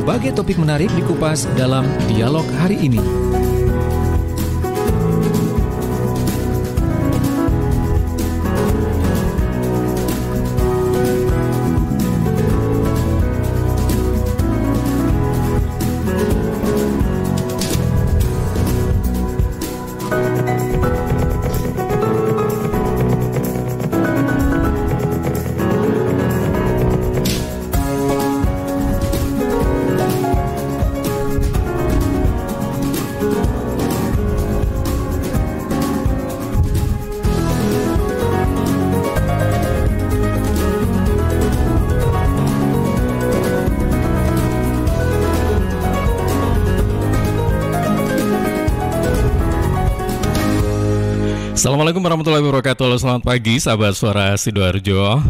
berbagai topik menarik dikupas dalam dialog hari ini. Assalamualaikum warahmatullahi wabarakatuh. Selamat pagi sahabat Suara Sidoarjo.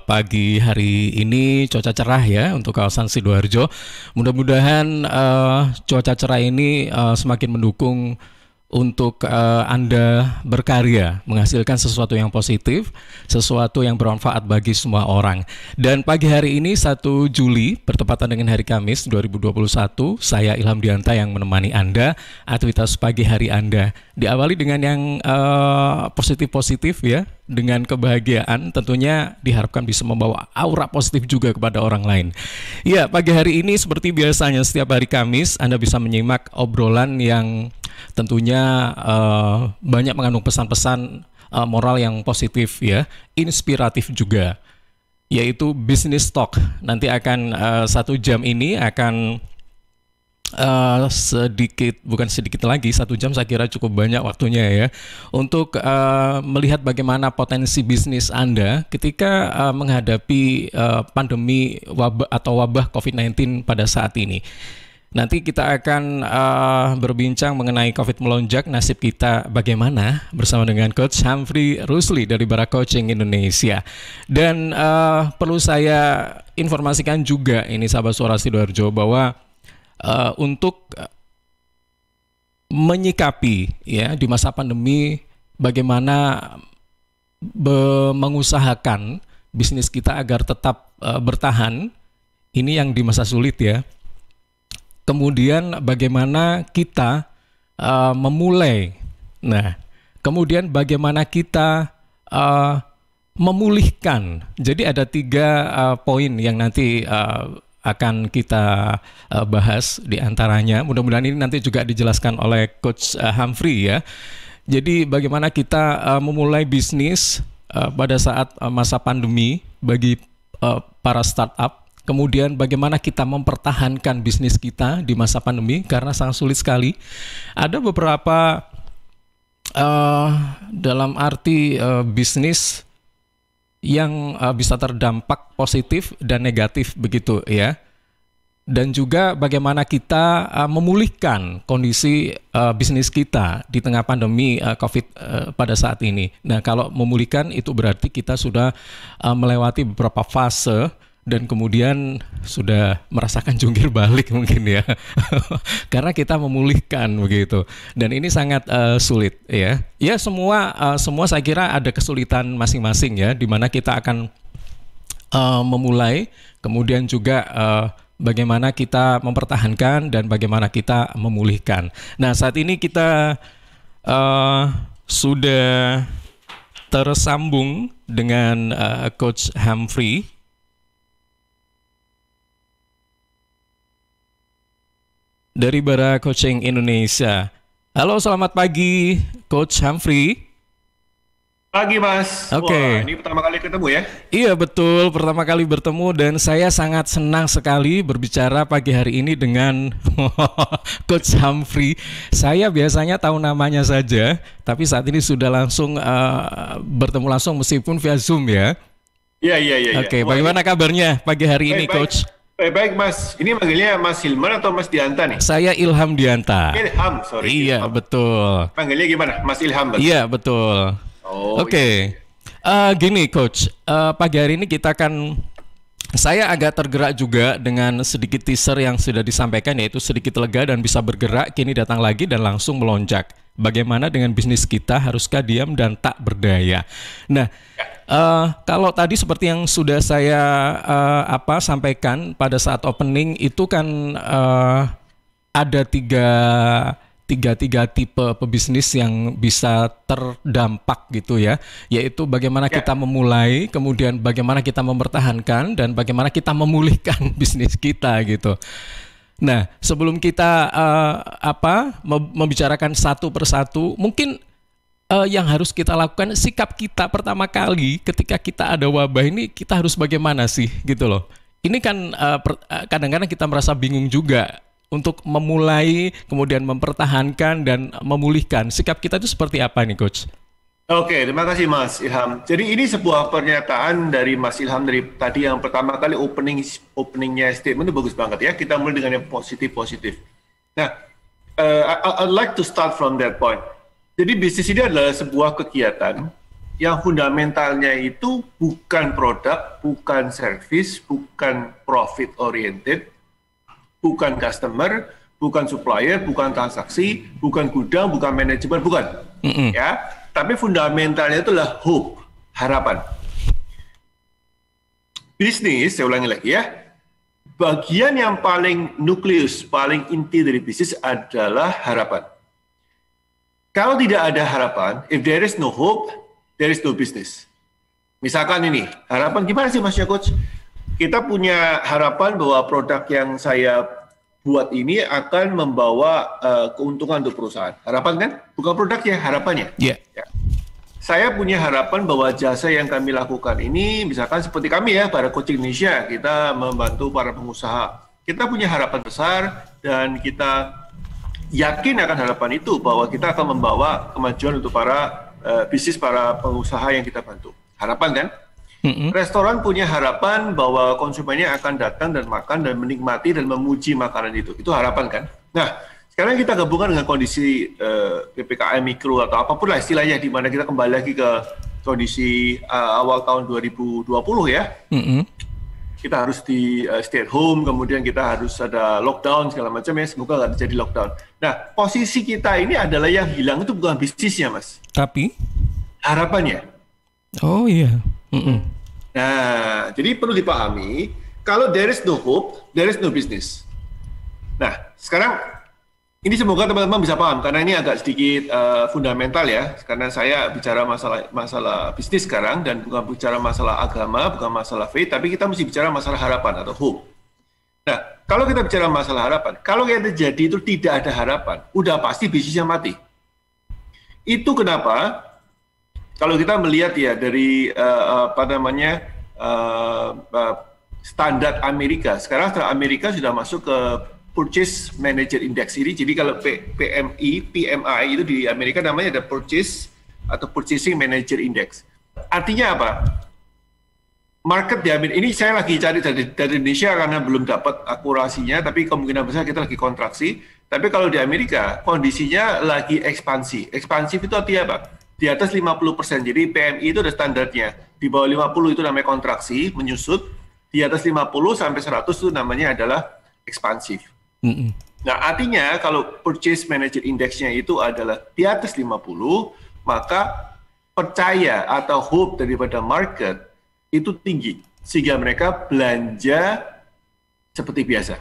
Pagi hari ini cuaca cerah ya untuk kawasan Sidoarjo. Mudah-mudahan cuaca cerah ini semakin mendukung untuk Anda berkarya, menghasilkan sesuatu yang positif, sesuatu yang bermanfaat bagi semua orang. Dan pagi hari ini 1 Juli bertepatan dengan hari Kamis 2021, saya Ilham Dianta yang menemani Anda. Aktivitas pagi hari Anda diawali dengan yang positif-positif ya, dengan kebahagiaan, tentunya diharapkan bisa membawa aura positif juga kepada orang lain. Ya, pagi hari ini seperti biasanya setiap hari Kamis Anda bisa menyimak obrolan yang tentunya banyak mengandung pesan-pesan moral yang positif ya, inspiratif juga, yaitu Business Talk. Nanti akan 1 jam ini akan bukan sedikit lagi, 1 jam saya kira cukup banyak waktunya ya, untuk melihat bagaimana potensi bisnis Anda ketika menghadapi pandemi wabah COVID-19 pada saat ini. Nanti kita akan berbincang mengenai COVID melonjak, nasib kita bagaimana, bersama dengan Coach Humphrey Rusli dari Bara Coaching Indonesia. Dan perlu saya informasikan juga ini sahabat Suara Sidoarjo bahwa untuk menyikapi ya di masa pandemi bagaimana mengusahakan bisnis kita agar tetap bertahan, ini yang di masa sulit ya. Kemudian bagaimana kita memulai, nah kemudian bagaimana kita memulihkan. Jadi ada 3 poin yang nanti akan kita bahas di antaranya. Mudah-mudahan ini nanti juga dijelaskan oleh Coach Humphrey ya. Jadi bagaimana kita memulai bisnis pada saat masa pandemi bagi para startup. Kemudian bagaimana kita mempertahankan bisnis kita di masa pandemi karena sangat sulit sekali. Ada beberapa dalam arti bisnis yang bisa terdampak positif dan negatif begitu ya. Dan juga bagaimana kita memulihkan kondisi bisnis kita di tengah pandemi COVID pada saat ini. Nah, kalau memulihkan itu berarti kita sudah melewati beberapa fase dan kemudian sudah merasakan jungkir balik mungkin ya. Karena kita memulihkan begitu. Dan ini sangat sulit ya. Ya semua saya kira ada kesulitan masing-masing ya, di mana kita akan memulai, kemudian juga bagaimana kita mempertahankan dan bagaimana kita memulihkan. Nah, saat ini kita sudah tersambung dengan Coach Humphrey dari Bara Coaching Indonesia. Halo, selamat pagi Coach Humphrey. Pagi Mas. Oke. Wah, ini pertama kali ketemu ya? Iya betul, pertama kali bertemu dan saya sangat senang sekali berbicara pagi hari ini dengan Coach Humphrey. Saya biasanya tahu namanya saja, tapi saat ini sudah langsung bertemu langsung meskipun via Zoom ya. Iya. Oke, bagaimana kabarnya pagi hari ini Coach? Baik Mas, ini manggilnya Mas Hilman atau Mas Dianta nih? Saya Ilham Dianta. Ilham, sorry. Iya, Ilham. betul. Panggilnya gimana? Mas Ilham betul? Iya, betul. Oh, Oke. Gini Coach, pagi hari ini kita akan, saya agak tergerak juga dengan sedikit teaser yang sudah disampaikan, yaitu sedikit lega dan bisa bergerak, kini datang lagi dan langsung melonjak. Bagaimana dengan bisnis kita, haruskah diam dan tak berdaya? Nah, Kalau tadi seperti yang sudah saya sampaikan pada saat opening itu kan ada tiga tipe pebisnis yang bisa terdampak gitu ya, yaitu bagaimana kita memulai, kemudian bagaimana kita mempertahankan, dan bagaimana kita memulihkan bisnis kita gitu. Nah, sebelum kita membicarakan satu persatu, mungkin yang harus kita lakukan, sikap kita pertama kali ketika kita ada wabah ini, kita harus bagaimana sih gitu loh. Ini kan kadang-kadang kita merasa bingung juga untuk memulai, kemudian mempertahankan dan memulihkan. Sikap kita itu seperti apa nih, Coach? Oke, terima kasih Mas Ilham. Jadi ini sebuah pernyataan dari Mas Ilham dari tadi yang pertama kali openingnya statement itu bagus banget ya. Kita mulai dengan yang positif. Nah, I'd like to start from that point. Jadi bisnis ini adalah sebuah kegiatan yang fundamentalnya itu bukan produk, bukan service, bukan profit oriented, bukan customer, bukan supplier, bukan transaksi, bukan gudang, bukan manajemen, bukan. Ya, tapi fundamentalnya itulah hope, harapan. Bisnis, saya ulangi lagi ya, bagian yang paling nukleus, paling inti dari bisnis adalah harapan. Kalau tidak ada harapan, if there is no hope, there is no business. Misalkan ini, harapan gimana sih Mas Coach? Kita punya harapan bahwa produk yang saya buat ini akan membawa keuntungan untuk perusahaan. Harapan kan? Bukan produknya, harapannya. Yeah. Ya. Saya punya harapan bahwa jasa yang kami lakukan ini, misalkan seperti kami ya, para Coaching Indonesia, kita membantu para pengusaha. Kita punya harapan besar dan kita yakin akan harapan itu bahwa kita akan membawa kemajuan untuk para bisnis, para pengusaha yang kita bantu. Harapan kan? Restoran punya harapan bahwa konsumennya akan datang dan makan dan menikmati dan memuji makanan itu. Itu harapan kan? Nah, sekarang kita gabungkan dengan kondisi PPKM mikro atau apapun lah istilahnya, di mana kita kembali lagi ke kondisi awal tahun 2020 ya. Kita harus di stay at home, kemudian kita harus ada lockdown segala macam ya. Semoga nggak terjadi lockdown. Nah, posisi kita ini adalah yang hilang itu bukan bisnisnya, Mas. Tapi? Harapannya. Oh iya. Nah, jadi perlu dipahami, kalau there is no hope, there is no business. Nah, sekarang ini semoga teman-teman bisa paham, karena ini agak sedikit fundamental ya, karena saya bicara masalah bisnis sekarang, dan bukan bicara masalah agama, bukan masalah faith, tapi kita mesti bicara masalah harapan atau hope. Nah, kalau kita bicara masalah harapan, kalau yang terjadi itu tidak ada harapan, udah pasti bisnisnya mati. Itu kenapa? Kalau kita melihat ya dari standar Amerika, sekarang Amerika sudah masuk ke Purchase Manager Index ini. Jadi kalau PMI itu di Amerika namanya ada Purchase atau Purchasing Manager Index. Artinya apa? Market di Amerika, ini saya lagi cari dari Indonesia karena belum dapat akurasinya, tapi kemungkinan besar kita lagi kontraksi. Tapi kalau di Amerika, kondisinya lagi ekspansi. Ekspansif itu artinya apa? Di atas 50%, jadi PMI itu ada standarnya. Di bawah 50 itu namanya kontraksi, menyusut. Di atas 50 sampai 100 itu namanya adalah ekspansif. Nah, artinya kalau Purchase Manager Index-nya itu adalah di atas 50, maka percaya atau hope daripada market itu tinggi. Sehingga mereka belanja seperti biasa.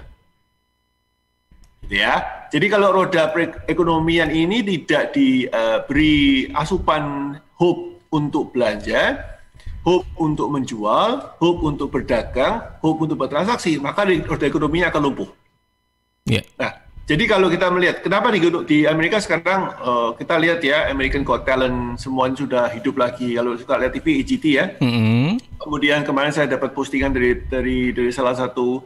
Gitu ya. Jadi kalau roda perekonomian ini tidak diberi asupan hope untuk belanja, hope untuk menjual, hope untuk berdagang, hope untuk bertransaksi, maka roda ekonominya akan lumpuh. Yeah. Nah, jadi kalau kita melihat, kenapa di Amerika sekarang kita lihat ya, American Got Talent semuanya sudah hidup lagi. Kalau suka lihat TV, EGT ya. Kemudian kemarin saya dapat postingan dari salah satu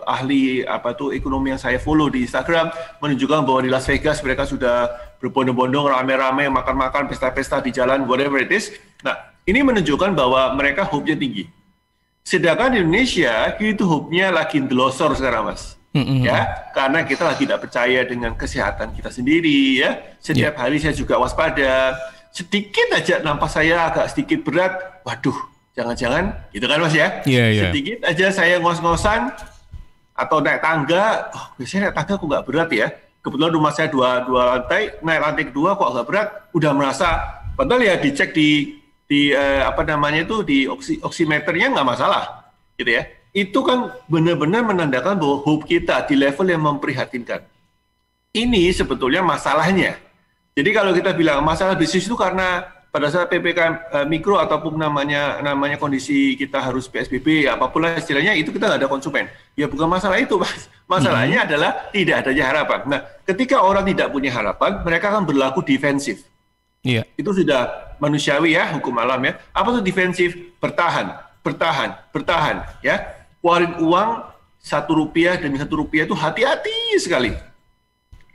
ahli ekonomi yang saya follow di Instagram, menunjukkan bahwa di Las Vegas mereka sudah berbondong-bondong, rame-rame, makan-makan, pesta-pesta di jalan, whatever it is. Nah, ini menunjukkan bahwa mereka hope-nya tinggi. Sedangkan di Indonesia, itu hope-nya lagi delosor sekarang, Mas. Ya, karena kita lagi tidak percaya dengan kesehatan kita sendiri, ya. Setiap hari saya juga waspada. Sedikit aja nampak saya agak sedikit berat, waduh, jangan-jangan, gitu kan Mas ya? Sedikit aja saya ngos-ngosan atau naik tangga, biasanya naik tangga kok nggak berat ya. Kebetulan rumah saya dua lantai, naik lantai kedua kok agak berat, udah merasa Padahal ya dicek di apa namanya itu di oximeternya nggak masalah, gitu ya. Itu kan benar-benar menandakan bahwa hope kita di level yang memprihatinkan. Ini sebetulnya masalahnya. Jadi kalau kita bilang masalah bisnis itu karena pada saat PPKM mikro ataupun namanya kondisi kita harus PSBB, apapun lah istilahnya, itu kita nggak ada konsumen. Ya bukan masalah itu, Mas. Masalahnya adalah tidak adanya harapan. Nah, ketika orang tidak punya harapan, mereka akan berlaku defensif. Iya. Itu sudah manusiawi ya, hukum alam ya. Apa itu defensif? Bertahan, ya. Keluarin uang Rp1 demi Rp1 itu hati-hati sekali.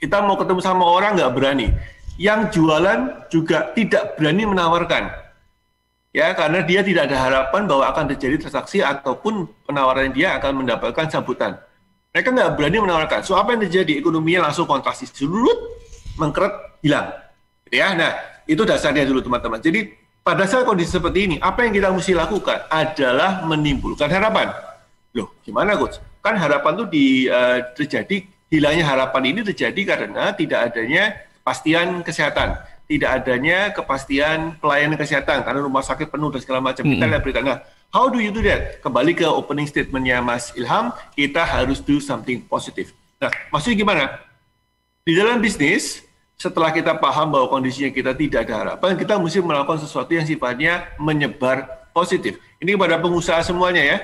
Kita mau ketemu sama orang nggak berani. Yang jualan juga tidak berani menawarkan. Ya, karena dia tidak ada harapan bahwa akan terjadi transaksi ataupun penawaran dia akan mendapatkan sambutan. Mereka nggak berani menawarkan. So apa yang terjadi? Ekonominya langsung kontraksi, mengkeret, hilang. Ya, nah itu dasarnya dulu teman-teman. Jadi pada saat kondisi seperti ini, apa yang kita mesti lakukan adalah menimbulkan harapan. Loh, gimana Coach? Kan harapan itu terjadi, hilangnya harapan ini terjadi karena tidak adanya kepastian kesehatan, tidak adanya kepastian pelayanan kesehatan karena rumah sakit penuh dan segala macam. Kita lihat berita. Nah, how do you do that? Kembali ke opening statementnya Mas Ilham, kita harus do something positive. Nah, maksudnya gimana? Di dalam bisnis, setelah kita paham bahwa kondisinya kita tidak ada harapan, kita mesti melakukan sesuatu yang sifatnya menyebar positif. Ini kepada pengusaha semuanya ya.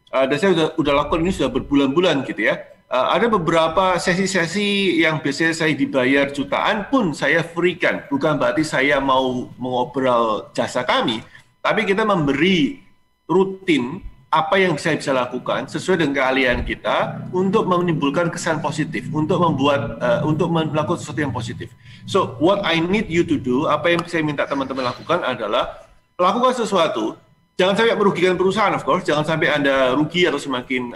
Dan saya sudah lakukan ini sudah berbulan-bulan gitu ya. Ada beberapa sesi-sesi yang biasanya saya dibayar jutaan pun saya free-kan. Bukan berarti saya mau mengobrol jasa kami, tapi kita memberi rutin apa yang saya bisa lakukan sesuai dengan keahlian kita untuk menimbulkan kesan positif, untuk melakukan sesuatu yang positif. So, what I need you to do, apa yang saya minta teman-teman lakukan adalah lakukan sesuatu. Jangan sampai merugikan perusahaan, of course. Jangan sampai Anda rugi atau semakin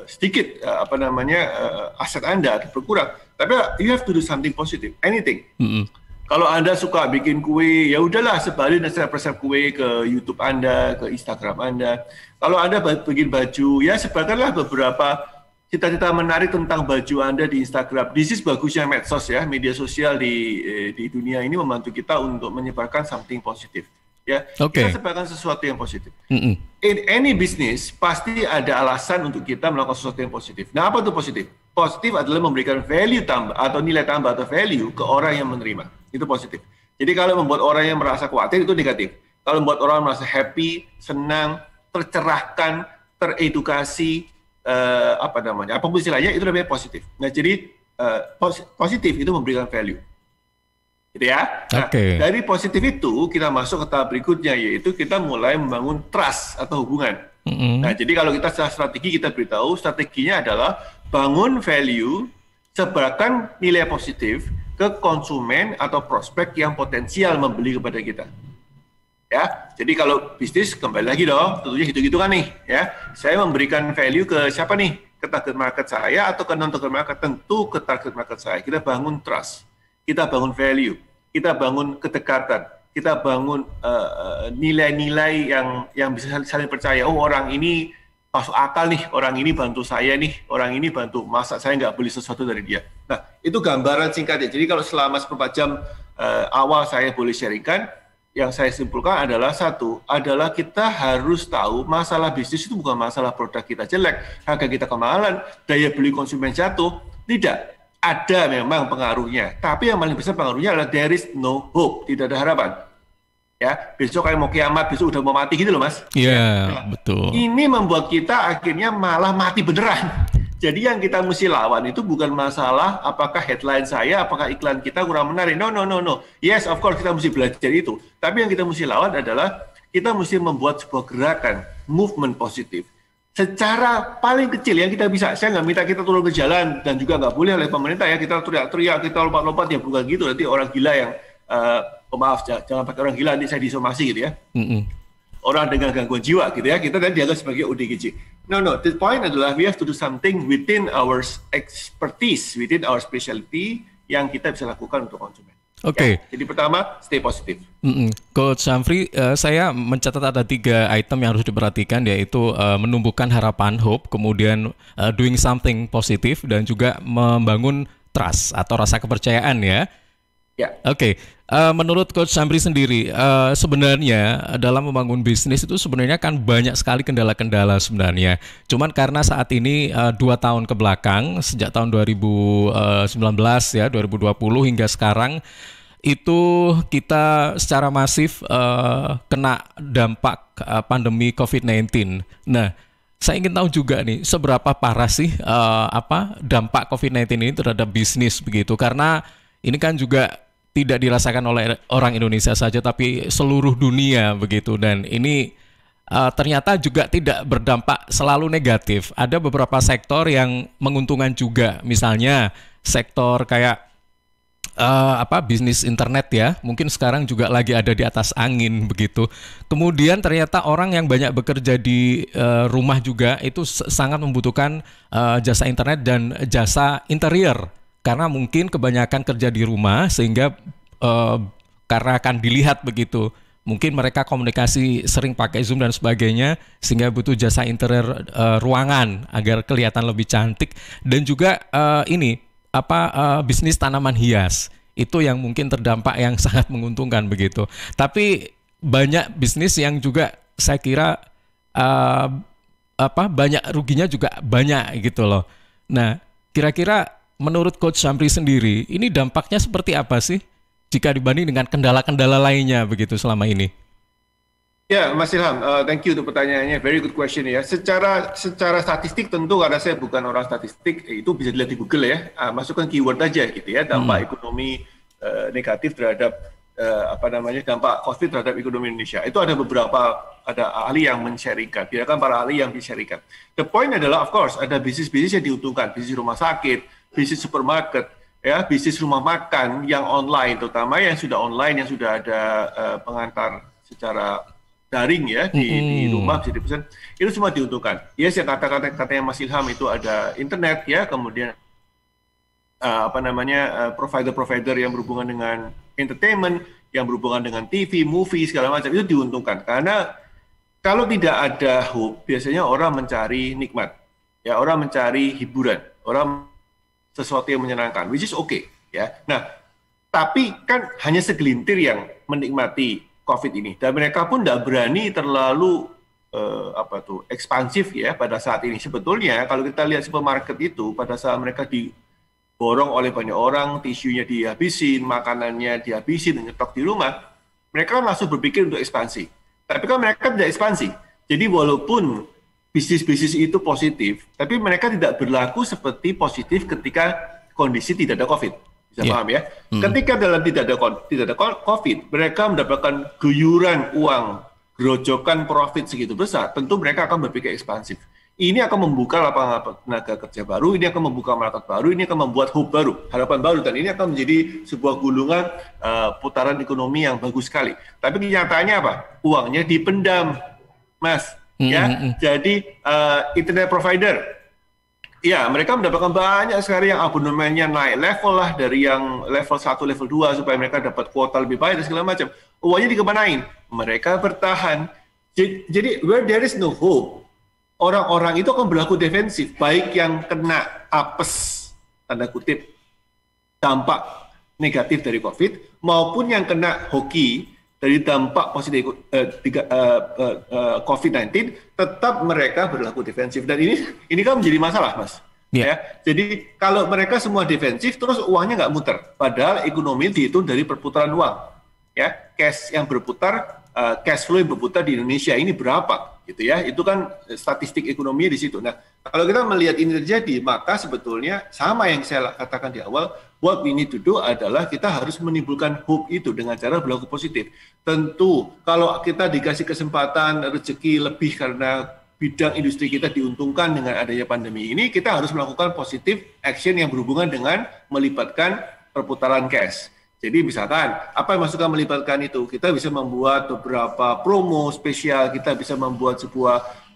sedikit aset Anda berkurang. Tapi you have to do something positive, anything. Kalau Anda suka bikin kue, ya udahlah sebarin resep-resep kue ke YouTube Anda, ke Instagram Anda. Kalau Anda bikin baju, ya sebarkanlah beberapa cita-cita menarik tentang baju Anda di Instagram. This is bagusnya medsos ya, media sosial di dunia ini membantu kita untuk menyebarkan something positif. Ya, kita sebarkan sesuatu yang positif. In any business pasti ada alasan untuk kita melakukan sesuatu yang positif. Nah, apa itu positif? Positif adalah memberikan value tambah atau nilai tambah atau value ke orang yang menerima. Itu positif. Jadi kalau membuat orang yang merasa khawatir itu negatif. Kalau membuat orang merasa happy, senang, tercerahkan, teredukasi, apapun istilahnya itu namanya positif. Nah, jadi positif itu memberikan value. Gitu ya. Nah, dari positif itu kita masuk ke tahap berikutnya, yaitu kita mulai membangun trust atau hubungan. Nah, jadi kalau kita secara strategi kita beritahu, strateginya adalah bangun value, sebarkan nilai positif ke konsumen atau prospek yang potensial membeli kepada kita. Ya, jadi kalau bisnis kembali lagi dong, tentunya hitung-hitungan nih, ya. Saya memberikan value ke siapa nih? Ke target market saya atau ke non-target market? Tentu ke target market saya. Kita bangun trust, kita bangun value, kita bangun kedekatan, kita bangun nilai-nilai yang bisa saling percaya. Oh, orang ini masuk akal nih, orang ini bantu saya nih, orang ini bantu, masa saya nggak beli sesuatu dari dia. Nah, itu gambaran singkatnya. Jadi kalau selama 4 jam awal saya boleh sharingkan, yang saya simpulkan adalah satu, adalah kita harus tahu masalah bisnis itu bukan masalah produk kita jelek, harga kita kemahalan, daya beli konsumen jatuh, tidak. Ada memang pengaruhnya, tapi yang paling besar pengaruhnya adalah there is no hope, tidak ada harapan. Ya, besok kayak mau kiamat, besok udah mau mati gitu loh Mas. Iya, betul. Ini membuat kita akhirnya malah mati beneran. Jadi yang kita mesti lawan itu bukan masalah apakah headline saya, apakah iklan kita kurang menarik. No. Yes, of course kita mesti belajar itu. Tapi yang kita mesti lawan adalah kita mesti membuat sebuah gerakan, movement positif. Secara paling kecil yang kita bisa, saya nggak minta kita turun ke jalan dan juga nggak boleh oleh pemerintah ya kita teriak-teriak, kita lompat-lompat, ya bukan gitu. Nanti orang gila yang, maaf jangan pakai orang gila, nanti saya disomasi gitu ya. Orang dengan gangguan jiwa gitu ya, kita nanti dianggap sebagai ODGJ. No, the point adalah we have to do something within our expertise, within our specialty yang kita bisa lakukan untuk konsumen. Ya, jadi pertama, stay positif. Coach Syamfri, saya mencatat ada 3 item yang harus diperhatikan, yaitu menumbuhkan harapan, hope, kemudian doing something positif, dan juga membangun trust atau rasa kepercayaan ya. Ya. Menurut Coach Samri sendiri, sebenarnya dalam membangun bisnis itu sebenarnya kan banyak sekali kendala-kendala sebenarnya. Cuman karena saat ini 2 tahun ke belakang, sejak tahun 2019 ya, 2020 hingga sekarang, itu kita secara masif kena dampak pandemi COVID-19. Nah, saya ingin tahu juga nih, seberapa parah sih dampak COVID-19 ini terhadap bisnis begitu? Karena ini kan juga tidak dirasakan oleh orang Indonesia saja, tapi seluruh dunia begitu. Dan ini ternyata juga tidak berdampak selalu negatif. Ada beberapa sektor yang menguntungkan juga, misalnya sektor kayak bisnis internet ya, mungkin sekarang juga lagi ada di atas angin begitu. Kemudian ternyata orang yang banyak bekerja di rumah juga itu sangat membutuhkan jasa internet dan jasa interior. Karena mungkin kebanyakan kerja di rumah sehingga karena akan dilihat begitu. Mungkin mereka komunikasi sering pakai Zoom dan sebagainya sehingga butuh jasa interior ruangan agar kelihatan lebih cantik. Dan juga bisnis tanaman hias. Itu yang mungkin terdampak yang sangat menguntungkan begitu. Tapi banyak bisnis yang juga saya kira banyak ruginya juga banyak gitu loh. Nah, kira-kira menurut Coach Samri sendiri, ini dampaknya seperti apa sih jika dibanding dengan kendala-kendala lainnya begitu selama ini? Ya, Mas Ilham, thank you untuk pertanyaannya. Very good question ya. Secara statistik tentu karena saya bukan orang statistik, itu bisa dilihat di Google ya. Masukkan keyword aja gitu ya, dampak ekonomi negatif terhadap dampak COVID terhadap ekonomi Indonesia. Itu ada ahli yang men-sharingkan. Biarkan para ahli yang di-sharingkan. The point adalah, of course, ada bisnis-bisnis yang diuntungkan, bisnis rumah sakit, bisnis supermarket, ya, bisnis rumah makan yang online, terutama yang sudah online, yang sudah ada pengantar secara daring ya di rumah bisa dipesan, itu semua diuntungkan. Yes, yang katanya Mas Ilham itu ada internet ya, kemudian provider-provider yang berhubungan dengan entertainment, yang berhubungan dengan TV, movie segala macam itu diuntungkan. Karena kalau tidak ada hope, biasanya orang mencari nikmat, ya, orang mencari hiburan, orang sesuatu yang menyenangkan, which is okay, ya. Nah, tapi kan hanya segelintir yang menikmati COVID ini, dan mereka pun tidak berani terlalu ekspansif ya pada saat ini. Sebetulnya kalau kita lihat supermarket itu, pada saat mereka diborong oleh banyak orang, tisunya dihabisin, makanannya dihabisin, nyetok di rumah, mereka langsung berpikir untuk ekspansi. Tapi kan mereka tidak ekspansi. Jadi walaupun bisnis-bisnis itu positif, tapi mereka tidak berlaku seperti positif ketika kondisi tidak ada COVID. Bisa paham ya? Ketika tidak ada COVID, mereka mendapatkan guyuran uang, gerojokan profit segitu besar, tentu mereka akan berpikir ekspansif. Ini akan membuka lapangan tenaga kerja baru, ini akan membuka market baru, ini akan membuat hope baru, harapan baru, dan ini akan menjadi sebuah gulungan putaran ekonomi yang bagus sekali. Tapi kenyataannya apa? Uangnya dipendam, Mas. Ya, jadi internet provider, ya mereka mendapatkan banyak sekali yang abonemennya naik level lah dari yang level 1, level 2 supaya mereka dapat kuota lebih baik dan segala macam. Uangnya dikemanain? Mereka bertahan. Jadi where there is no hope, orang-orang itu akan berlaku defensif, baik yang kena apes tanda kutip dampak negatif dari COVID maupun yang kena hoki dari dampak positif COVID-19, tetap mereka berlaku defensif. Dan ini kan menjadi masalah, Mas. Yeah. Ya, jadi kalau mereka semua defensif, terus uangnya nggak muter. Padahal ekonomi dihitung dari perputaran uang. Ya, cash yang berputar, cash flow yang berputar di Indonesia ini berapa? Gitu ya, itu kan statistik ekonomi di situ. Nah, kalau kita melihat ini terjadi, maka sebetulnya sama yang saya katakan di awal, what we need to do adalah kita harus menimbulkan hope itu dengan cara berlaku positif. Tentu, kalau kita dikasih kesempatan rezeki lebih karena bidang industri kita diuntungkan dengan adanya pandemi ini, kita harus melakukan positive action yang berhubungan dengan melibatkan perputaran cash. Jadi misalkan, apa yang maksudnya melibatkan itu? Kita bisa membuat beberapa promo spesial, kita bisa membuat sebuah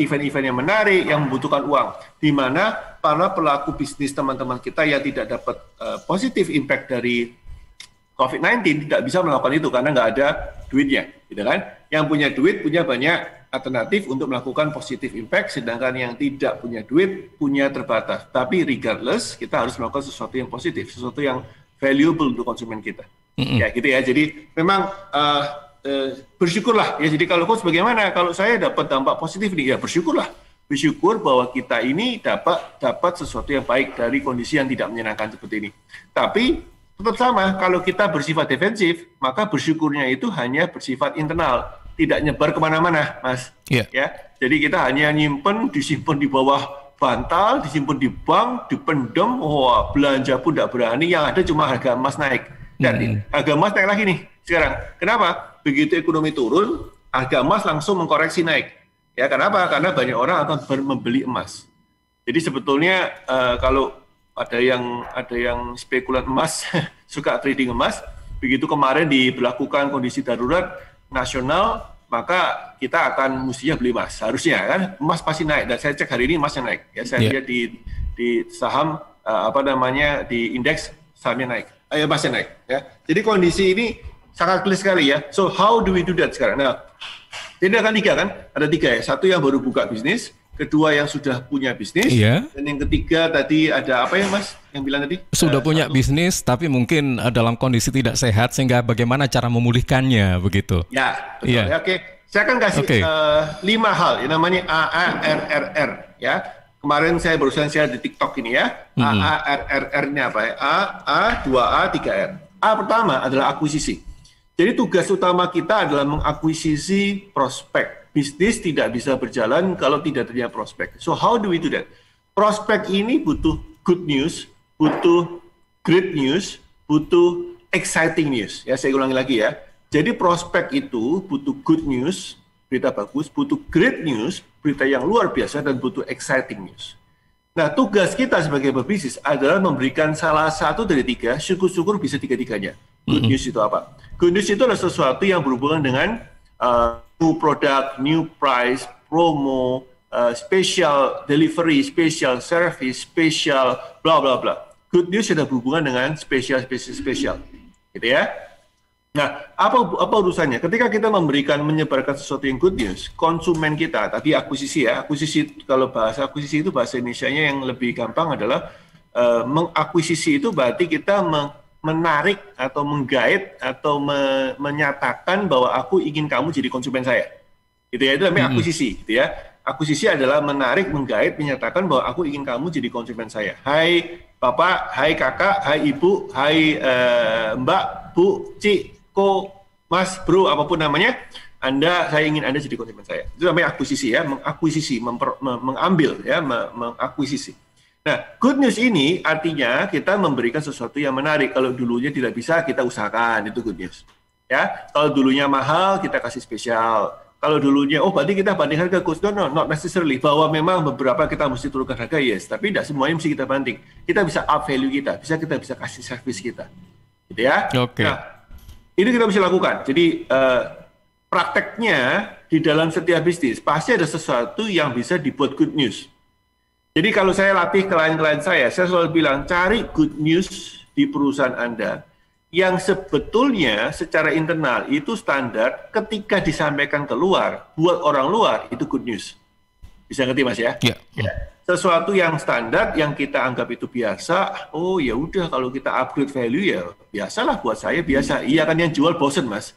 event-event yang menarik, yang membutuhkan uang. Di mana para pelaku bisnis teman-teman kita yang tidak dapat positive impact dari COVID-19 tidak bisa melakukan itu karena nggak ada duitnya. Gitu kan? Yang punya duit punya banyak alternatif untuk melakukan positive impact, sedangkan yang tidak punya duit punya terbatas. Tapi regardless, kita harus melakukan sesuatu yang positif, sesuatu yang valuable untuk konsumen kita. Ya gitu ya. Jadi memang bersyukurlah ya. Jadi kalau coach bagaimana? Kalau saya dapat dampak positif nih, ya bersyukurlah. Bersyukur bahwa kita ini dapat sesuatu yang baik dari kondisi yang tidak menyenangkan seperti ini. Tapi tetap sama, kalau kita bersifat defensif, maka bersyukurnya itu hanya bersifat internal, tidak nyebar kemana-mana, Mas. Yeah. Ya, jadi kita hanya disimpan di bawah bantal, disimpan di bank, dipendem, belanja pun tidak berani, yang ada cuma harga emas naik. Dan harga emas naik lagi nih sekarang. Kenapa? Begitu ekonomi turun, harga emas langsung mengkoreksi naik. Ya, kenapa? Karena banyak orang akan membeli emas. Jadi sebetulnya kalau ada yang spekulan emas, suka trading emas, begitu kemarin diberlakukan kondisi darurat nasional, maka kita akan mestinya beli emas. Harusnya kan emas pasti naik, dan saya cek hari ini emasnya naik. Ya, saya lihat di saham di indeks sahamnya naik, emasnya naik. Ya. Jadi kondisi ini sangat clear sekali ya. So how do we do that sekarang? Nah, jadi ada tiga kan? Ada tiga ya. Satu yang baru buka bisnis, kedua yang sudah punya bisnis, dan yang ketiga tadi ada apa ya Mas yang bilang tadi? Sudah punya bisnis tapi mungkin dalam kondisi tidak sehat, sehingga bagaimana cara memulihkannya begitu. Ya, betul. Ya, oke. Saya akan kasih 5 hal yang namanya AARRR ya. Kemarin saya barusan share di TikTok ini ya. AARRR-nya apa ya? A, 2A, 3R. A pertama adalah akuisisi. Jadi tugas utama kita adalah mengakuisisi prospek. Bisnis tidak bisa berjalan kalau tidak terjadi prospek. So how do we do that? Prospek ini butuh good news, butuh great news, butuh exciting news. Ya, saya ulangi lagi ya. Jadi prospek itu butuh good news, berita bagus, butuh great news, berita yang luar biasa, dan butuh exciting news. Nah, tugas kita sebagai pebisnis adalah memberikan salah satu dari tiga, syukur-syukur bisa tiga-tiganya. Good news itu apa? Good news itu adalah sesuatu yang berhubungan dengan new product, new price, promo, special delivery, special service, special bla bla bla. Good news ada berhubungan dengan spesial, gitu ya. Nah, apa urusannya? Ketika kita menyebarkan sesuatu yang good news, konsumen kita, tadi akuisisi ya, akuisisi, kalau bahasa akuisisi itu bahasa Indonesianya yang lebih gampang adalah mengakuisisi itu berarti kita menarik atau menggait atau menyatakan bahwa aku ingin kamu jadi konsumen saya. Gitu ya, itu namanya akuisisi, gitu ya. Akuisisi adalah menarik, menggait, menyatakan bahwa aku ingin kamu jadi konsumen saya. Hai Bapak, hai Kakak, hai Ibu, hai Mbak, Bu, Ci, Ko, Mas, Bro, apapun namanya, saya ingin Anda jadi konsumen saya. Itu namanya akuisisi ya, mengakuisisi, mengambil ya, mengakuisisi. Nah, good news ini artinya kita memberikan sesuatu yang menarik. Kalau dulunya tidak bisa, kita usahakan, itu good news. Ya, kalau dulunya mahal, kita kasih spesial. Kalau dulunya, berarti kita banding harga, coach. No, not necessarily. Bahwa memang beberapa kita mesti turunkan harga, yes. Tapi tidak semuanya mesti kita banding. Kita bisa up value kita, kita bisa kasih service kita. Gitu ya. Okay. Nah, ini kita bisa lakukan. Jadi, prakteknya di dalam setiap bisnis, pasti ada sesuatu yang bisa dibuat good news. Jadi kalau saya latih klien-klien saya selalu bilang, cari good news di perusahaan Anda yang sebetulnya secara internal itu standar, ketika disampaikan keluar, buat orang luar, itu good news. Bisa ngerti Mas ya? Yeah. Ya. Sesuatu yang standar, yang kita anggap itu biasa, ya udah kalau kita upgrade value ya biasalah buat saya biasa. Iya kan yang jual bosen Mas.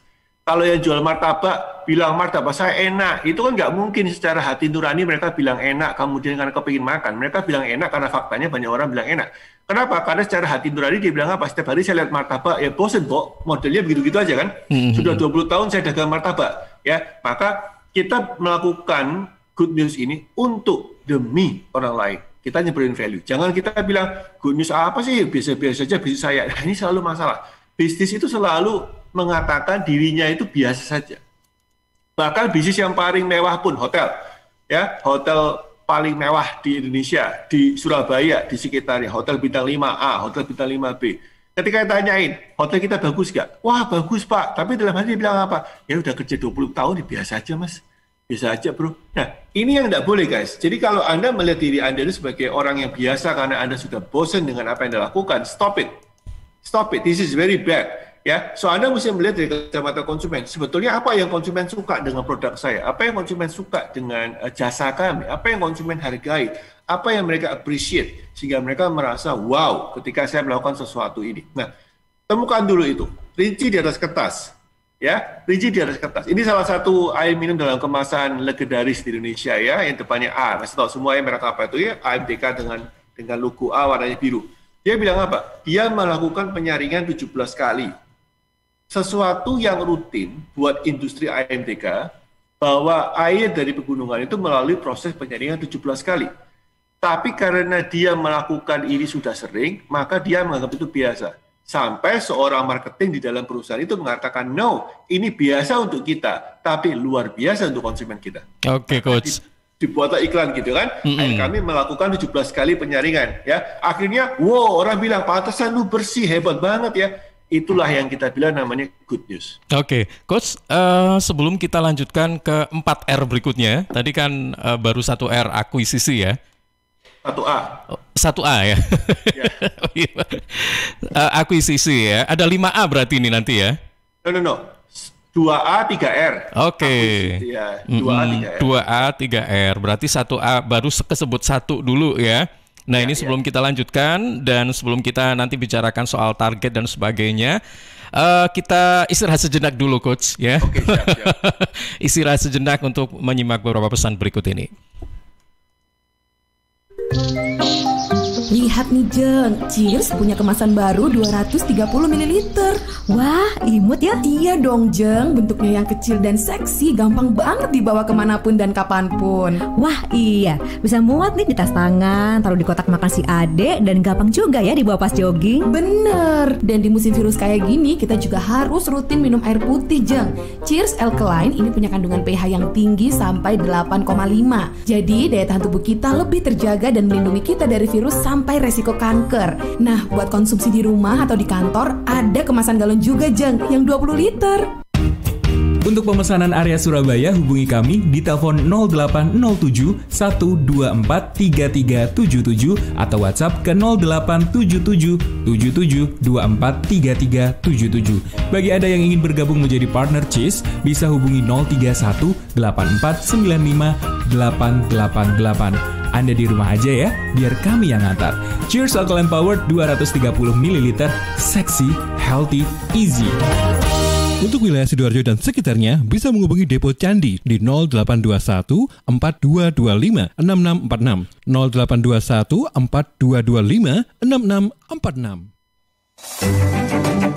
Kalau yang jual martabak, bilang martabak saya enak, itu kan nggak mungkin secara hati nurani mereka bilang enak, kemudian karena kepingin makan. Mereka bilang enak karena faktanya banyak orang bilang enak. Kenapa? Karena secara hati nurani dia bilang apa? Setiap hari saya lihat martabak, ya bosen kok, modelnya begitu-gitu aja kan. Sudah 20 tahun saya dagang martabak. Ya, maka kita melakukan good news ini untuk demi orang lain. Kita nyebarin value. Jangan kita bilang, good news apa sih? Biasa-biasa saja bisnis saya. Nah, ini selalu masalah. Bisnis itu selalu mengatakan dirinya itu biasa saja. Bahkan bisnis yang paling mewah pun, hotel. Ya, hotel paling mewah di Indonesia, di Surabaya, di sekitarnya, hotel bintang 5A, hotel bintang 5B. Ketika ditanyain, hotel kita bagus gak? Wah, bagus Pak. Tapi dalam hati dia bilang apa? Ya udah kerja 20 tahun, biasa aja Mas. Biasa aja bro. Nah, ini yang tidak boleh guys. Jadi kalau Anda melihat diri Anda itu sebagai orang yang biasa karena Anda sudah bosan dengan apa yang Anda lakukan, stop it. Stop it. This is very bad. Ya, so Anda mesti melihat dari kacamata konsumen. Sebetulnya apa yang konsumen suka dengan produk saya? Apa yang konsumen suka dengan jasa kami? Apa yang konsumen hargai? Apa yang mereka appreciate? Sehingga mereka merasa, wow, ketika saya melakukan sesuatu ini. Nah, temukan dulu itu. rinci di atas kertas. Ya, rinci di atas kertas. Ini salah satu air minum dalam kemasan legendaris di Indonesia ya, yang depannya A. Masih tahu semua yang merek apa itu ya, AMDK dengan logo A warnanya biru. Dia bilang apa? Dia melakukan penyaringan 17 kali. Sesuatu yang rutin buat industri AMDK, bahwa air dari pegunungan itu melalui proses penyaringan 17 kali. Tapi karena dia melakukan ini sudah sering, maka dia menganggap itu biasa. Sampai seorang marketing di dalam perusahaan itu mengatakan, no, ini biasa untuk kita, tapi luar biasa untuk konsumen kita. Oke, Coach. Dibuatlah iklan gitu kan, kami melakukan 17 kali penyaringan. Ya, akhirnya, wow, orang bilang, pantesan lu bersih, hebat banget ya. Itulah yang kita bilang namanya good news. Oke, Coach, sebelum kita lanjutkan ke 4R berikutnya, tadi kan baru 1R akuisisi ya. 1A. 1A ya. Akuisisi ya. Ada 5A berarti ini nanti ya. No. 2A 3R. Oke. Ya, 2A 3R. 2A 3R. Berarti 1A baru kesebut 1 dulu ya. Nah, ini sebelum kita lanjutkan dan sebelum kita nanti bicarakan soal target dan sebagainya, kita istirahat sejenak dulu, Coach ya. Oke, siap. Istirahat sejenak untuk menyimak beberapa pesan berikut ini. Lihat nih Jeng, Cheers punya kemasan baru 230 ml. Wah, imut ya? Iya dong Jeng, bentuknya yang kecil dan seksi, gampang banget dibawa kemanapun dan kapanpun. Wah iya, bisa muat nih di tas tangan, taruh di kotak makan si adek, dan gampang juga ya dibawa pas jogging. Bener, dan di musim virus kayak gini, kita juga harus rutin minum air putih Jeng. Cheers Alkaline ini punya kandungan pH yang tinggi sampai 8,5. Jadi daya tahan tubuh kita lebih terjaga dan melindungi kita dari virus sampai resiko kanker. Nah, buat konsumsi di rumah atau di kantor, ada kemasan galon juga Jeng, yang 20 liter. Untuk pemesanan area Surabaya, hubungi kami di telepon 0807 124 3377 atau WhatsApp ke 0877 77 24 3377. Bagi Anda yang ingin bergabung menjadi partner Cheers, bisa hubungi 031 84 95 888. Anda di rumah aja ya, biar kami yang ngantar. Cheers Alkaline Power 230 ml, seksi, healthy, easy. Untuk wilayah Sidoarjo dan sekitarnya, bisa menghubungi Depo Candi di 0821 4225 6646, 0821 4225 6646.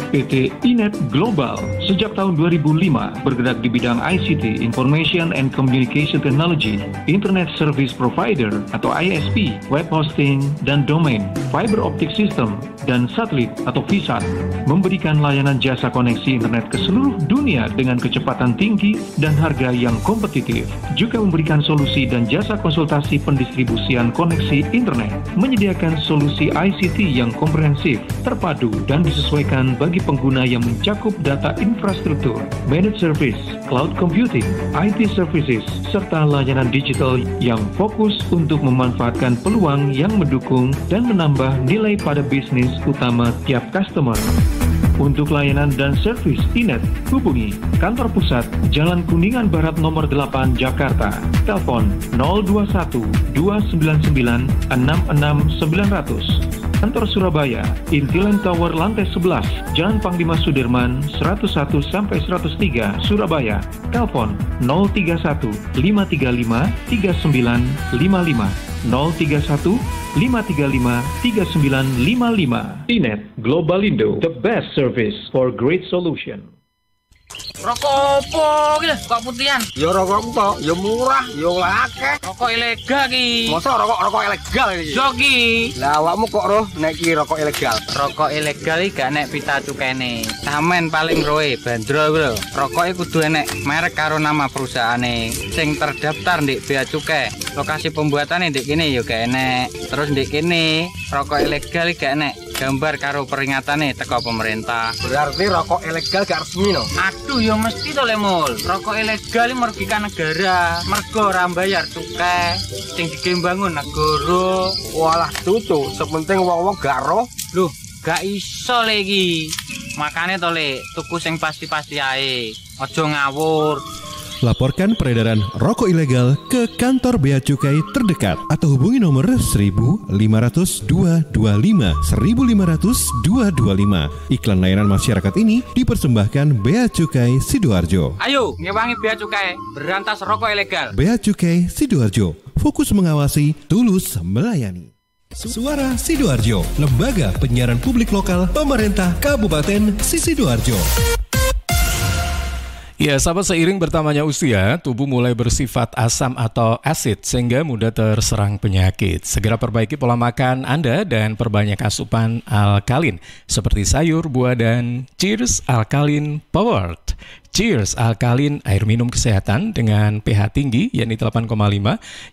PT Inet Global sejak tahun 2005 bergerak di bidang ICT, Information and Communication Technology, Internet Service Provider atau ISP, web hosting dan domain, fiber optic system, dan satelit atau VSAT, memberikan layanan jasa koneksi internet ke seluruh dunia dengan kecepatan tinggi dan harga yang kompetitif. Juga memberikan solusi dan jasa konsultasi pendistribusian koneksi internet, menyediakan solusi ICT yang komprehensif, terpadu, dan disesuaikan bagi pengguna yang mencakup data infrastruktur, managed service, cloud computing, IT services, serta layanan digital yang fokus untuk memanfaatkan peluang yang mendukung dan menambah nilai pada bisnis utama tiap customer. Untuk layanan dan servis Inet, hubungi kantor pusat Jalan Kuningan Barat nomor 8 Jakarta. Telepon 021 299 66900. Kantor Surabaya, Intiland Tower lantai 11, Jalan Panglima Sudirman 101 sampai 103 Surabaya. Telepon 031 535 3955. 031 535 3955. Inet Globalindo, the best service for great solution. Rokok opo iki kok putihan? Ya rokok kok, ya murah, ya akeh. Rokok ilegal ki. Masa rokok ilegal iki? Yo ki. Lah awakmu kok roh nek iki rokok ilegal? Rokok ilegal iki gak nek pita cukene. Samen paling roe bandro kuwi lho. Rokok iki kudu enek merek karo nama perusahaane sing terdaftar ndek bea cukai. Lokasi pembuatane ndek kene ya gak enek. Terus ndek kene rokok ilegal iki gak enek gambar karo peringatane teko pemerintah. Berarti rokok ilegal gak resmi no? Aduh ya mesti to Lemul. Rokok ilegal merugikan negara. Mergo ora mbayar cukai sing digembangun negara. Walah tutu, sepenting wong-wong gak roh. Loh, gak iso le iki. Makane to le tuku sing pasti-pasti ae. Aja ngawur. Laporkan peredaran rokok ilegal ke kantor Bea Cukai terdekat atau hubungi nomor 1.500 225 1.500 225. Iklan layanan masyarakat ini dipersembahkan Bea Cukai Sidoarjo. Ayo, ngewangi Bea Cukai, berantas rokok ilegal. Bea Cukai Sidoarjo, fokus mengawasi, tulus melayani. Suara Sidoarjo, lembaga penyiaran publik lokal pemerintah Kabupaten Sidoarjo. Ya, sahabat, seiring bertambahnya usia, tubuh mulai bersifat asam atau asid sehingga mudah terserang penyakit. Segera perbaiki pola makan Anda dan perbanyak asupan alkalin seperti sayur, buah, dan Cheers Alkalin Powered. Cheers Alkalin, air minum kesehatan dengan pH tinggi yakni 8,5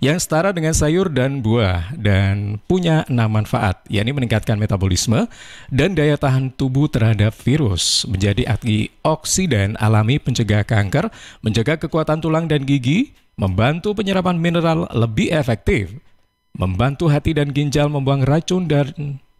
yang setara dengan sayur dan buah dan punya 6 manfaat yakni meningkatkan metabolisme dan daya tahan tubuh terhadap virus, menjadi antioksidan alami pencegah kanker, menjaga kekuatan tulang dan gigi, membantu penyerapan mineral lebih efektif, membantu hati dan ginjal membuang racun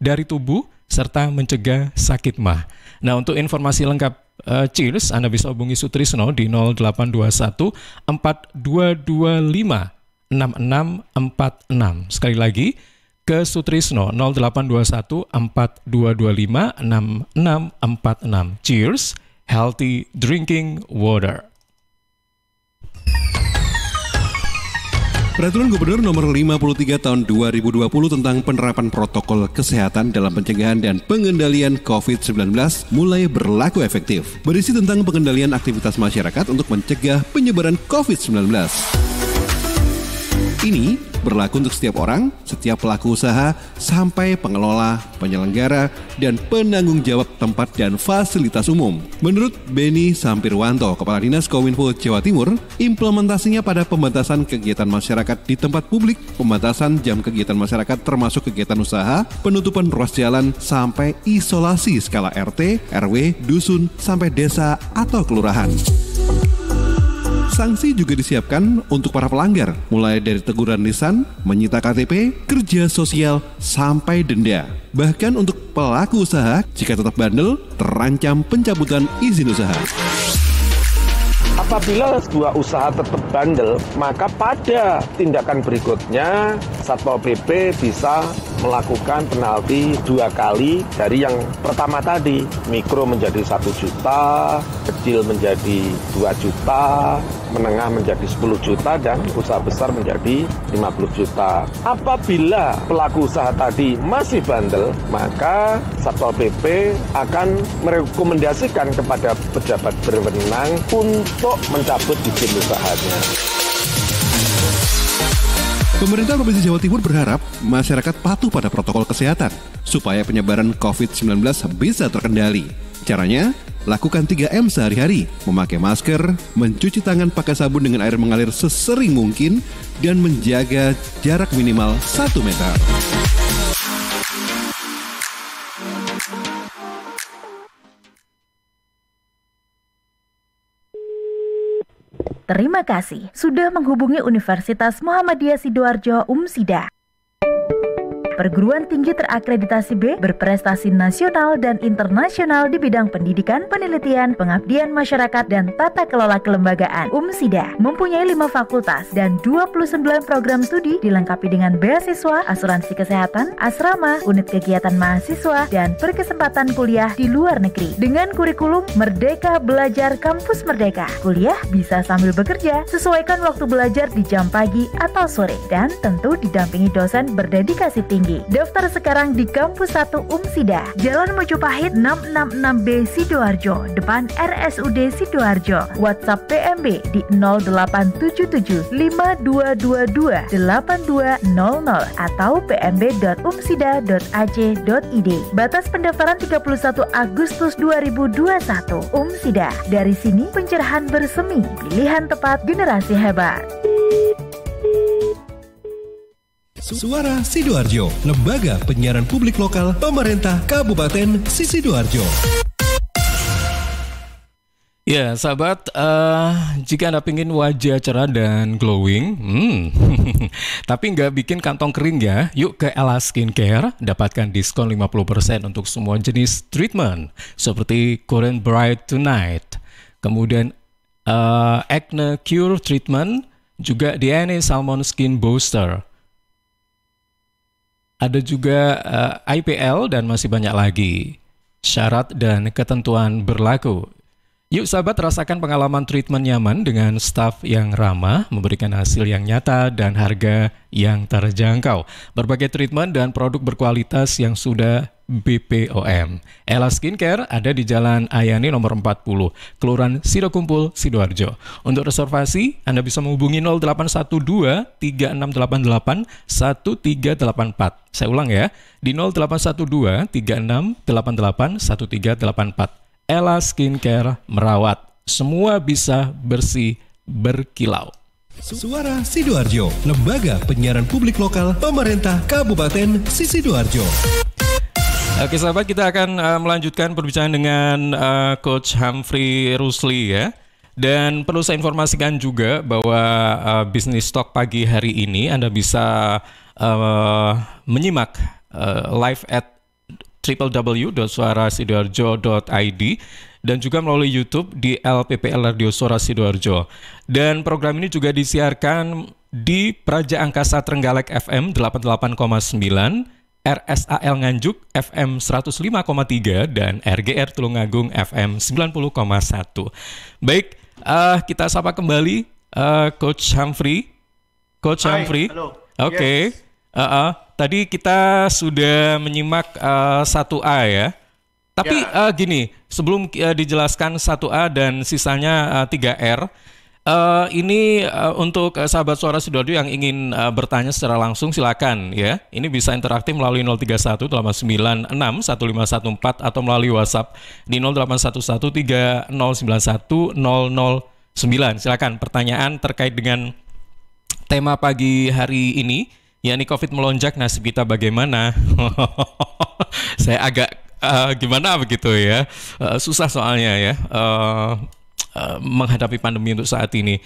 dari tubuh, serta mencegah sakit mah. Nah, untuk informasi lengkap Cheers, Anda bisa hubungi Sutrisno di 0821 4225 6646. Sekali lagi ke Sutrisno 0821 4225 6646. Cheers, healthy drinking water. Peraturan Gubernur Nomor 53 Tahun 2020 tentang penerapan protokol kesehatan dalam pencegahan dan pengendalian COVID-19 mulai berlaku efektif. Berisi tentang pengendalian aktivitas masyarakat untuk mencegah penyebaran COVID-19. Ini berlaku untuk setiap orang, setiap pelaku usaha, sampai pengelola, penyelenggara, dan penanggung jawab tempat dan fasilitas umum. Menurut Beni Sampirwanto, Kepala Dinas Kominfo Jawa Timur, implementasinya pada pembatasan kegiatan masyarakat di tempat publik, pembatasan jam kegiatan masyarakat termasuk kegiatan usaha, penutupan ruas jalan, sampai isolasi skala RT, RW, dusun, sampai desa atau kelurahan. Sanksi juga disiapkan untuk para pelanggar, mulai dari teguran lisan, menyita KTP, kerja sosial, sampai denda. Bahkan untuk pelaku usaha, jika tetap bandel, terancam pencabutan izin usaha. Apabila sebuah usaha tetap bandel, maka pada tindakan berikutnya Satpol PP bisa melakukan penalti 2 kali dari yang pertama tadi. Mikro menjadi 1 juta, kecil menjadi 2 juta, menengah menjadi 10 juta, dan usaha besar menjadi 50 juta. Apabila pelaku usaha tadi masih bandel, maka Satpol PP akan merekomendasikan kepada pejabat berwenang untuk mencabut izin usahanya. Pemerintah Provinsi Jawa Timur berharap masyarakat patuh pada protokol kesehatan supaya penyebaran COVID-19 bisa terkendali. Caranya, lakukan 3M sehari-hari, memakai masker, mencuci tangan pakai sabun dengan air mengalir sesering mungkin, dan menjaga jarak minimal 1 meter. Terima kasih sudah menghubungi Universitas Muhammadiyah Sidoarjo UMSIDA. Perguruan tinggi terakreditasi B, berprestasi nasional dan internasional di bidang pendidikan, penelitian, pengabdian masyarakat, dan tata kelola kelembagaan. UMSIDA mempunyai 5 fakultas dan 29 program studi dilengkapi dengan beasiswa, asuransi kesehatan, asrama, unit kegiatan mahasiswa, dan berkesempatan kuliah di luar negeri. Dengan kurikulum Merdeka Belajar Kampus Merdeka, kuliah bisa sambil bekerja, sesuaikan waktu belajar di jam pagi atau sore, dan tentu didampingi dosen berdedikasi tinggi. Daftar sekarang di Kampus 1 UMSIDA, Jalan Mojopahit 666B Sidoarjo, depan RSUD Sidoarjo. WhatsApp PMB di 0877 5222 8200 atau pmb.umsida.ac.id. Batas pendaftaran 31 Agustus 2021. UMSIDA, dari sini pencerahan bersemi, pilihan tepat generasi hebat. Suara Sidoarjo, lembaga penyiaran publik lokal pemerintah Kabupaten Sidoarjo. Ya, sahabat, jika Anda ingin wajah cerah dan glowing, tapi nggak bikin kantong kering ya, yuk ke Ella Skincare, dapatkan diskon 50% untuk semua jenis treatment, seperti Korean Bright Tonight, kemudian Acne Cure Treatment, juga DNA Salmon Skin Booster. Ada juga IPL dan masih banyak lagi. Syarat dan ketentuan berlaku. Yuk sahabat, rasakan pengalaman treatment nyaman dengan staf yang ramah, memberikan hasil yang nyata dan harga yang terjangkau. Berbagai treatment dan produk berkualitas yang sudah BPOM. Ella Skincare ada di Jalan Ayani nomor 40, Kelurahan Sidokumpul, Sidoarjo. Untuk reservasi, Anda bisa menghubungi 0812 3688 1384. Saya ulang ya, di 0812 3688 1384. Ella Skincare, merawat semua bisa bersih berkilau. Suara Sidoarjo, lembaga penyiaran publik lokal pemerintah Kabupaten Sidoarjo. Oke sahabat, kita akan melanjutkan perbincangan dengan Coach Humphrey Rusli ya. Dan perlu saya informasikan juga bahwa bisnis talk pagi hari ini Anda bisa menyimak live at www.suarasidoarjo.id dan juga melalui YouTube di LPPL Radio Suara Sidoarjo. Dan program ini juga disiarkan di Praja Angkasa Trenggalek FM 88,9, RSAL Nganjuk FM 105,3 dan RGR Tulungagung FM 90,1. Baik, kita sapa kembali Coach Humphrey. Coach Humphrey. Halo. Oke. Yes. Tadi kita sudah menyimak 1A ya. Tapi gini, sebelum dijelaskan 1A dan sisanya 3R, ini untuk sahabat Suara Sidoarjo yang ingin bertanya secara langsung silakan ya. Ini bisa interaktif melalui 031 96 1514 atau melalui WhatsApp di 0811 3091 009. Silakan pertanyaan terkait dengan tema pagi hari ini, yakni COVID melonjak, nasib kita bagaimana? Saya agak gimana begitu ya, susah soalnya ya menghadapi pandemi untuk saat ini.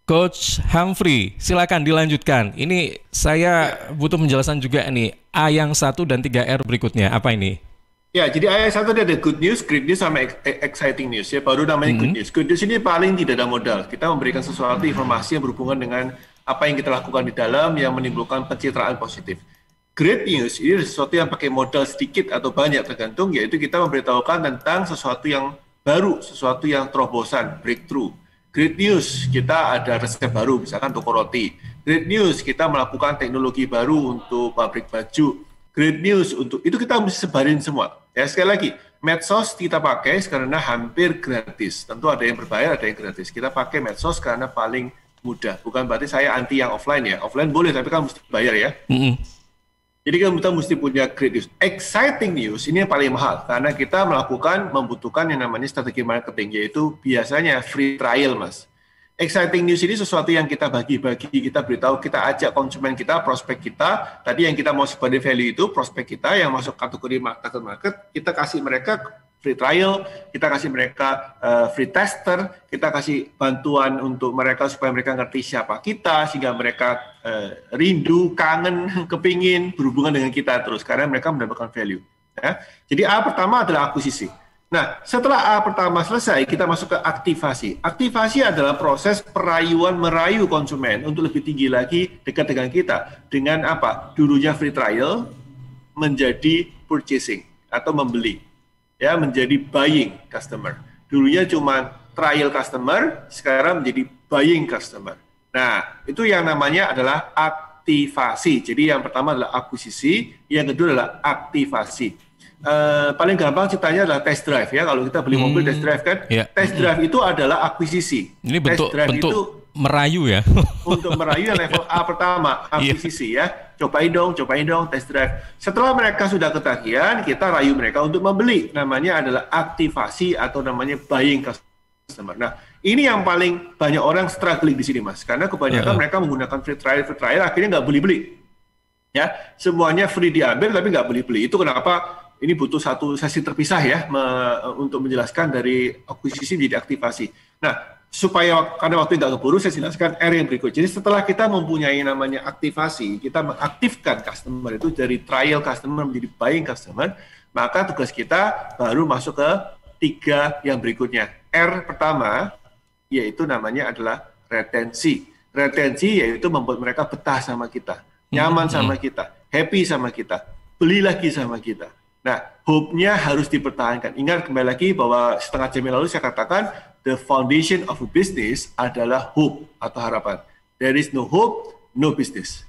Coach Humphrey, silakan dilanjutkan. Ini saya butuh penjelasan juga nih, A yang 1 dan 3R berikutnya, apa ini? Ya, jadi ayat 1 ada good news, great news, sama exciting news ya. Baru namanya good news. Good news ini paling tidak ada modal. Kita memberikan sesuatu informasi yang berhubungan dengan apa yang kita lakukan di dalam yang menimbulkan pencitraan positif. Great news ini sesuatu yang pakai modal sedikit atau banyak tergantung, yaitu kita memberitahukan tentang sesuatu yang baru, sesuatu yang terobosan, breakthrough. Great news, kita ada resep baru, misalkan toko roti. Great news, kita melakukan teknologi baru untuk pabrik baju. Great news, untuk itu kita mesti sebarin semua. Ya, sekali lagi, medsos kita pakai karena hampir gratis. Tentu ada yang berbayar, ada yang gratis. Kita pakai medsos karena paling mudah. Bukan berarti saya anti yang offline ya. Offline boleh, tapi kan mesti bayar ya. Jadi kita mesti punya great news. Exciting news ini yang paling mahal karena kita membutuhkan yang namanya strategi marketing, yaitu biasanya free trial, Mas. Exciting news ini sesuatu yang kita bagi-bagi, kita beritahu, kita ajak konsumen kita, prospek kita. Tadi yang kita mau sebagai value itu prospek kita yang masuk kategori target market, kita kasih mereka free trial, kita kasih mereka free tester, kita kasih bantuan untuk mereka supaya mereka ngerti siapa kita, sehingga mereka rindu, kangen, kepingin berhubungan dengan kita terus, karena mereka mendapatkan value. Ya. Jadi A pertama adalah akuisisi. Nah, setelah A pertama selesai, kita masuk ke aktivasi. Aktivasi adalah proses merayu konsumen untuk lebih tinggi lagi dekat dengan kita. Dengan apa? Dulunya free trial menjadi purchasing atau membeli. Ya, menjadi buying customer. Dulunya cuma trial customer, sekarang menjadi buying customer. Nah, itu yang namanya adalah aktivasi. Jadi yang pertama adalah akuisisi, yang kedua adalah aktivasi. Paling gampang ceritanya adalah test drive ya. Kalau kita beli mobil test drive kan, test drive itu adalah akuisisi. Ini bentuk itu merayu ya. Untuk merayu yang level A pertama, akuisisi ya. Cobain dong test drive. Setelah mereka sudah ketagihan, kita rayu mereka untuk membeli. Namanya adalah aktivasi atau namanya buying customer. Nah, ini yang paling banyak orang struggling di sini, Mas. Karena kebanyakan mereka menggunakan free trial akhirnya nggak beli-beli. Ya, semuanya free diambil tapi nggak beli-beli. Itu kenapa ini butuh satu sesi terpisah ya untuk menjelaskan dari akuisisi menjadi aktivasi. Nah, supaya karena waktu nggak keburu, saya jelaskan R yang berikut. Jadi setelah kita mempunyai namanya aktivasi, kita mengaktifkan customer itu dari trial customer menjadi buying customer, maka tugas kita baru masuk ke 3 yang berikutnya, R pertama, yaitu namanya adalah retensi. Retensi yaitu membuat mereka betah sama kita, nyaman sama kita, happy sama kita, beli lagi sama kita. Nah, hope-nya harus dipertahankan. Ingat kembali lagi bahwa setengah jam yang lalu saya katakan, the foundation of a business adalah hope atau harapan. There is no hope, no business.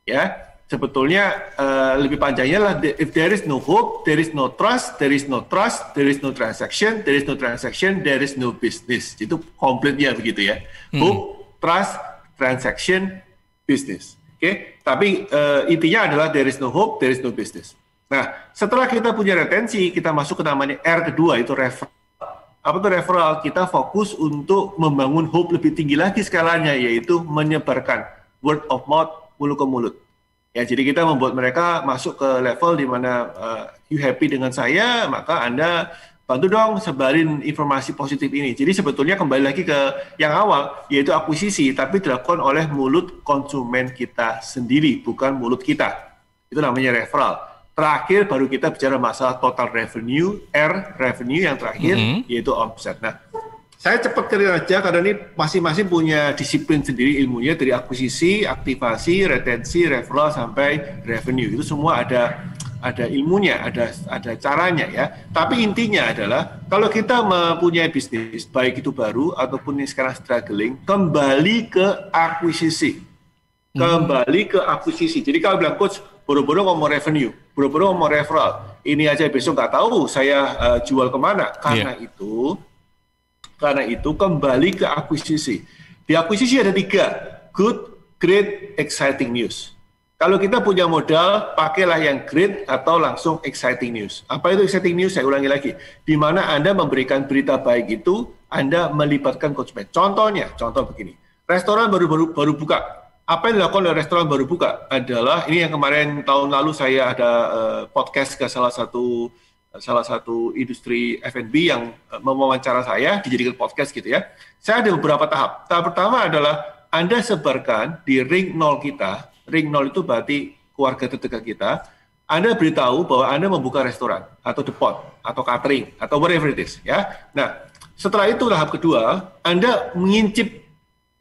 Ya, sebetulnya lebih panjangnya lah, if there is no hope, there is no trust, there is no trust, there is no transaction, there is no transaction, there is no business. Itu komplitnya begitu ya. Hope, trust, transaction, business. Oke, tapi intinya adalah there is no hope, there is no business. Nah, setelah kita punya retensi, kita masuk ke namanya R kedua, itu referral. Apa itu referral? Kita fokus untuk membangun hope lebih tinggi lagi skalanya, yaitu menyebarkan word of mouth, mulut ke mulut. Ya, jadi kita membuat mereka masuk ke level di mana you happy dengan saya, maka Anda bantu dong sebarin informasi positif ini. Jadi sebetulnya kembali lagi ke yang awal, yaitu akuisisi, tapi dilakukan oleh mulut konsumen kita sendiri, bukan mulut kita. Itu namanya referral. Terakhir baru kita bicara masalah total revenue, R revenue yang terakhir, yaitu omset. Nah, saya cepat clear aja karena ini masing-masing punya disiplin sendiri ilmunya, dari akuisisi, aktivasi, retensi, referral sampai revenue. Itu semua ada ilmunya, ada caranya ya. Tapi intinya adalah kalau kita mempunyai bisnis, baik itu baru ataupun yang sekarang struggling, kembali ke akuisisi. Kembali ke akuisisi. Jadi kalau bilang coach, boro-boro ngomong revenue, boro-boro ngomong referral, ini aja besok nggak tahu saya jual kemana. Karena itu kembali ke akuisisi. Di akuisisi ada 3, good, great, exciting news. Kalau kita punya modal, pakailah yang great atau langsung exciting news. Apa itu exciting news? Saya ulangi lagi. Di mana Anda memberikan berita baik itu, Anda melibatkan konsumen. Contoh begini. Restoran baru buka. Apa yang dilakukan oleh restoran baru buka adalah, ini yang kemarin tahun lalu saya ada podcast ke salah satu industri F&B yang mewawancara saya, dijadikan podcast gitu ya. Saya ada beberapa tahap. Tahap pertama adalah Anda sebarkan di ring 0 kita. Ring 0 itu berarti keluarga terdekat kita. Anda beritahu bahwa Anda membuka restoran, atau depot, atau catering, atau whatever it is. Ya. Nah, setelah itu tahap kedua, Anda mengincip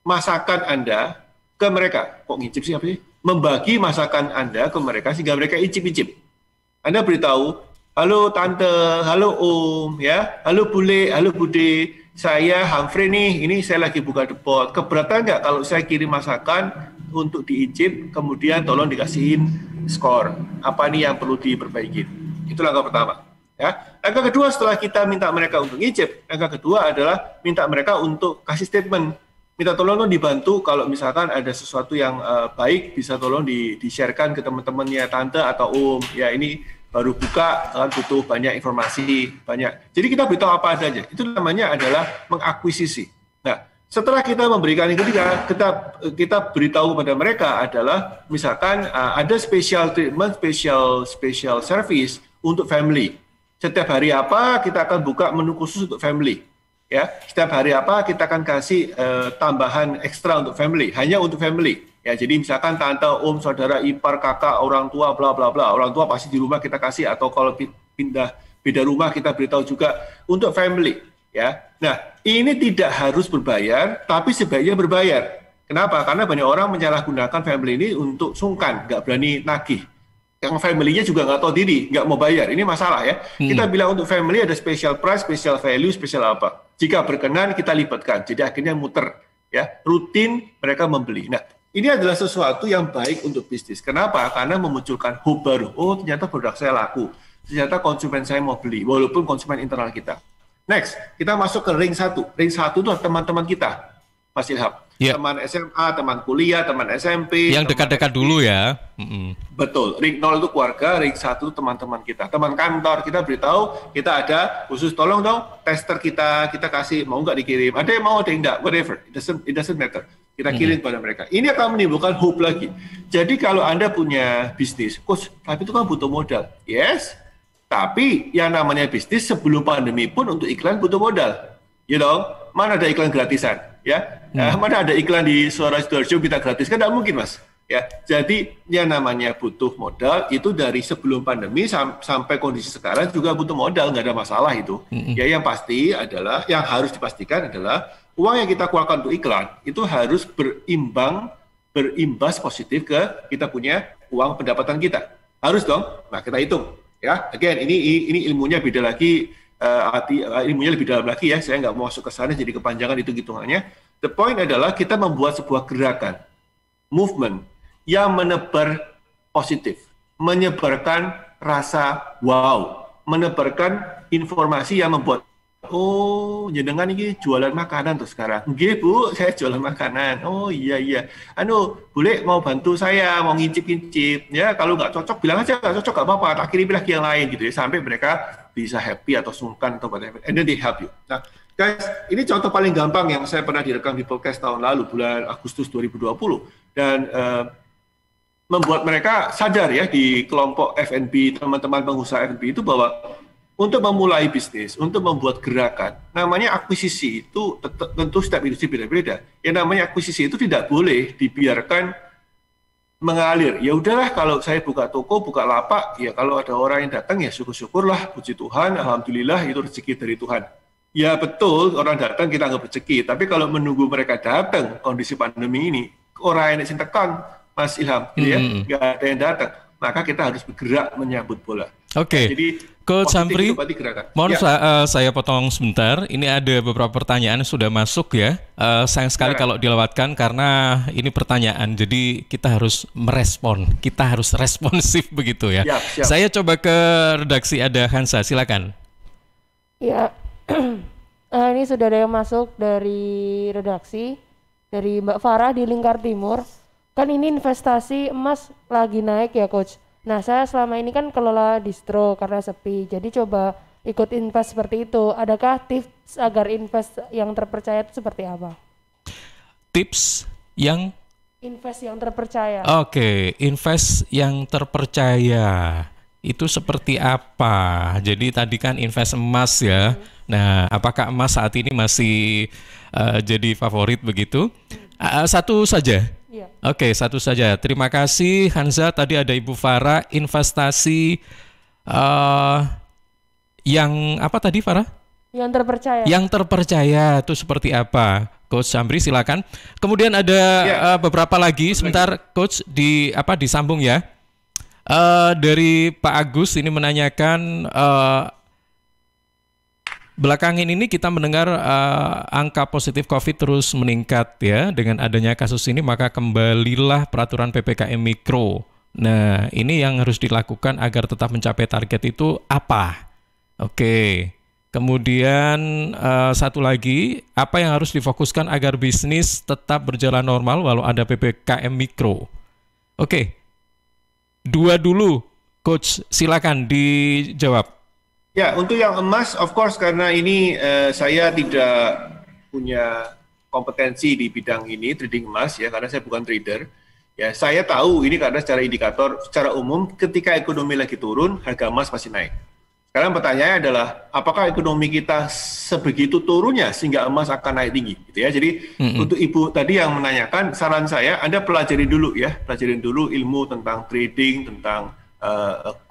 masakan Anda ke mereka. Kok ngincip sih apa sih? Membagi masakan Anda ke mereka sehingga mereka incip-incip. Anda beritahu, halo tante, halo om, ya, halo bule, halo bude, saya Humphrey nih, ini saya lagi buka depot. Keberatan nggak kalau saya kirim masakan untuk diicip, kemudian tolong dikasihin skor. Apa nih yang perlu diperbaiki? Itu langkah pertama. Ya. Langkah kedua setelah kita minta mereka untuk ngicip, langkah kedua adalah minta mereka untuk kasih statement. Minta tolong dibantu kalau misalkan ada sesuatu yang baik, bisa tolong di-sharekan ke teman-temannya tante atau om. Ya, ini baru buka, kan butuh banyak informasi, banyak. Jadi kita beritahu apa adanya. Itu namanya adalah mengakuisisi. Nah, setelah kita memberikan yang ketiga, kita beritahu kepada mereka adalah misalkan ada special treatment, special service untuk family. Setiap hari apa kita akan buka menu khusus untuk family. Ya, setiap hari apa kita akan kasih tambahan ekstra untuk family, hanya untuk family. Ya, jadi misalkan tante, om, saudara, ipar, kakak, orang tua, bla bla bla. Orang tua pasti di rumah kita kasih, atau kalau beda rumah kita beritahu juga untuk family. Ya, nah ini tidak harus berbayar, tapi sebaiknya berbayar. Kenapa? Karena banyak orang menyalahgunakan family ini untuk sungkan, nggak berani nagih. Yang family-nya juga nggak tahu diri, nggak mau bayar. Ini masalah ya. Kita bilang untuk family ada special price, special value, special apa. Jika berkenan kita libatkan. Jadi akhirnya muter, ya, rutin mereka membeli. Nah, ini adalah sesuatu yang baik untuk bisnis. Kenapa? Karena memunculkan hope baru. Oh, ternyata produk saya laku. Ternyata konsumen saya mau beli, walaupun konsumen internal kita. Next, kita masuk ke ring 1. Ring 1 itu teman-teman kita, Mas Ilham. Yeah. Teman SMA, teman kuliah, teman SMP. Yang dekat-dekat dulu ya. Betul. Ring 0 itu keluarga, ring 1 itu teman-teman kita. Teman kantor, kita beritahu, kita ada khusus, tolong dong, tester kita kasih, mau nggak dikirim. Ada yang mau, ada yang nggak, whatever. It doesn't matter. Kita kirim kepada mereka. Ini akan menimbulkan hope lagi. Jadi kalau Anda punya bisnis, coach, tapi itu kan butuh modal. Yes, tapi yang namanya bisnis sebelum pandemi pun untuk iklan butuh modal. You know, mana ada iklan gratisan? Ya, mana ada iklan di Suara Sidoarjo kita gratis? Kan tidak mungkin, Mas. Ya, jadi yang namanya butuh modal itu dari sebelum pandemi sampai kondisi sekarang juga butuh modal, nggak ada masalah itu. Ya, yang pasti adalah, yang harus dipastikan adalah uang yang kita keluarkan untuk iklan itu harus berimbas positif ke kita punya uang pendapatan kita. Harus dong. Nah, kita hitung. Ya, again, ini ilmunya beda lagi, ilmunya lebih dalam lagi ya. Saya nggak mau masuk ke sana, jadi kepanjangan itu hitungannya. The point adalah kita membuat sebuah gerakan, movement yang menebar positif, menyebarkan rasa wow, menebarkan informasi yang membuat, oh, jenengan ini jualan makanan tuh sekarang. Nggih, Bu, saya jualan makanan. Oh iya. Boleh mau bantu saya, mau ngincip-ngincip. Ya, kalau nggak cocok bilang aja, nggak cocok nggak apa-apa, tak kirim lagi yang lain gitu ya, sampai mereka bisa happy atau sungkan atau whatever. And then they help you. Nah, guys, ini contoh paling gampang yang saya pernah direkam di podcast tahun lalu, bulan Agustus 2020. Dan membuat mereka sadar ya di kelompok F&B, teman-teman pengusaha F&B itu bahwa untuk memulai bisnis, untuk membuat gerakan, namanya akuisisi itu tentu setiap industri beda-beda. Yang namanya akuisisi itu tidak boleh dibiarkan mengalir. Ya udahlah, kalau saya buka toko, buka lapak, ya kalau ada orang yang datang ya syukur-syukurlah, puji Tuhan, alhamdulillah itu rezeki dari Tuhan. Ya betul, orang datang kita nggak rezeki, tapi kalau menunggu mereka datang kondisi pandemi ini, orang yang tekan Mas Ilham, ya, nggak ada yang datang, maka kita harus bergerak menyambut bola. Oke. Jadi Coach Hamfri, mohon saya potong sebentar. Ini ada beberapa pertanyaan yang sudah masuk ya. Sayang sekali kalau dilewatkan karena ini pertanyaan. Jadi kita harus merespon, kita harus responsif begitu ya. Siap. Saya coba ke redaksi, ada Hansa, silakan. Ya, ini sudah ada yang masuk dari redaksi, dari Mbak Farah di Lingkar Timur. Kan ini investasi emas lagi naik ya Coach. Nah, saya selama ini kan kelola distro karena sepi. Jadi coba ikut invest seperti itu. Adakah tips agar invest yang terpercaya itu seperti apa? Tips yang? Invest yang terpercaya. Oke, invest yang terpercaya. Itu seperti apa? Jadi tadi kan invest emas ya. Nah, apakah emas saat ini masih jadi favorit begitu? Satu saja. Iya. Oke, satu saja. Terima kasih Hanza. Tadi ada Ibu Farah, investasi yang apa tadi Farah? Yang terpercaya. Yang terpercaya itu seperti apa? Coach Hamfri silakan. Kemudian ada beberapa lagi. Sebentar Coach disambung ya. Dari Pak Agus ini menanyakan, belakangan ini kita mendengar angka positif COVID terus meningkat ya. Dengan adanya kasus ini maka kembalilah peraturan PPKM Mikro. Nah, ini yang harus dilakukan agar tetap mencapai target itu apa? Oke. Kemudian satu lagi, apa yang harus difokuskan agar bisnis tetap berjalan normal walau ada PPKM Mikro? Oke. Dua dulu, Coach, silakan dijawab. Ya, untuk yang emas, of course, karena ini saya tidak punya kompetensi di bidang ini, trading emas, ya, karena saya bukan trader. Ya, saya tahu ini karena secara indikator, secara umum, ketika ekonomi lagi turun, harga emas pasti naik. Sekarang pertanyaannya adalah, apakah ekonomi kita sebegitu turunnya sehingga emas akan naik tinggi? Gitu ya. Jadi untuk Ibu tadi yang menanyakan, saran saya, Anda pelajarin dulu ilmu tentang trading, tentang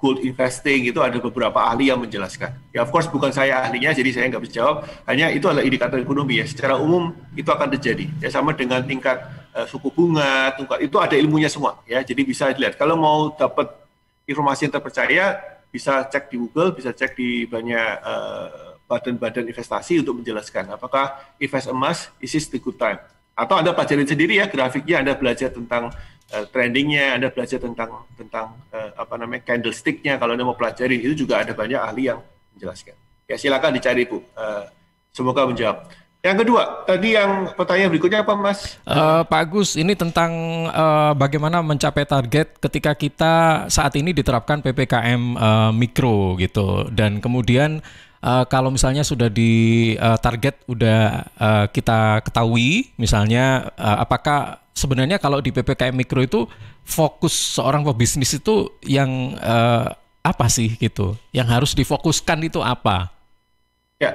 gold investing, itu ada beberapa ahli yang menjelaskan. Ya, of course bukan saya ahlinya, jadi saya nggak bisa jawab. Hanya itu adalah indikator ekonomi ya. Secara umum itu akan terjadi. Ya, sama dengan tingkat suku bunga, itu ada ilmunya semua. Ya, jadi bisa dilihat. Kalau mau dapat informasi yang terpercaya, bisa cek di Google, bisa cek di banyak badan-badan investasi untuk menjelaskan apakah invest emas is the good time. Atau Anda pelajarin sendiri ya grafiknya, Anda belajar tentang trendingnya, Anda belajar tentang candlesticknya. Kalau Anda mau pelajari itu juga ada banyak ahli yang menjelaskan. Ya silakan dicari Bu. Semoga menjawab. Yang kedua, tadi yang pertanyaan berikutnya apa Mas? Pak Agus, ini tentang bagaimana mencapai target ketika kita saat ini diterapkan PPKM Mikro gitu. Dan kemudian kalau misalnya sudah di target udah kita ketahui, misalnya apakah sebenarnya kalau di PPKM Mikro itu fokus seorang pebisnis itu yang apa sih gitu? Yang harus difokuskan itu apa? Ya.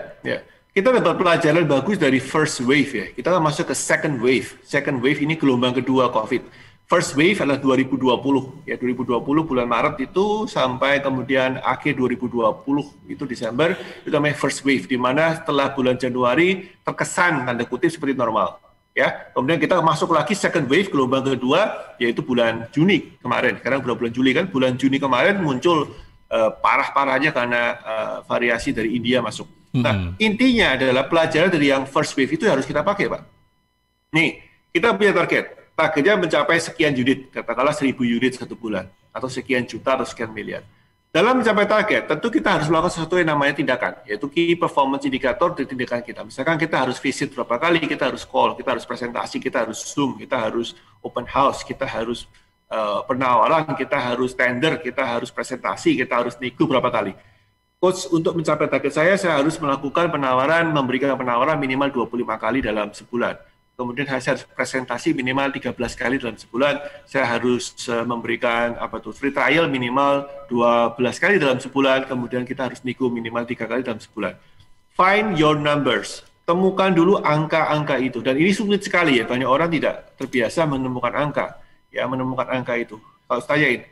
Kita dapat pelajaran bagus dari first wave ya. Kita masuk ke second wave. Second wave ini gelombang kedua COVID. First wave adalah 2020, ya 2020 bulan Maret itu sampai kemudian akhir 2020 itu Desember itu namanya first wave, di mana setelah bulan Januari terkesan tanda kutip seperti normal, ya. Kemudian kita masuk lagi second wave gelombang kedua yaitu bulan Juni kemarin. Sekarang bulan Juli kan, bulan Juni kemarin muncul parah-parahnya karena variasi dari India masuk. Nah intinya adalah pelajaran dari yang first wave itu harus kita pakai, Pak. Nih kita punya targetnya mencapai sekian unit, katakanlah 1.000 unit satu bulan, atau sekian juta atau sekian miliar. Dalam mencapai target, tentu kita harus melakukan sesuatu yang namanya tindakan, yaitu key performance indicator dari tindakan kita. Misalkan kita harus visit berapa kali, kita harus call, kita harus presentasi, kita harus Zoom, kita harus open house, kita harus penawaran, kita harus tender, kita harus presentasi, kita harus nego berapa kali. Coach, untuk mencapai target saya harus melakukan penawaran, memberikan penawaran minimal 25 kali dalam sebulan. Kemudian saya harus presentasi minimal 13 kali dalam sebulan. Saya harus memberikan free trial minimal 12 kali dalam sebulan. Kemudian kita harus nego minimal 3 kali dalam sebulan. Find your numbers. Temukan dulu angka-angka itu. Dan ini sulit sekali ya. Banyak orang tidak terbiasa menemukan angka. Ya, menemukan angka itu. Kalau tanyain,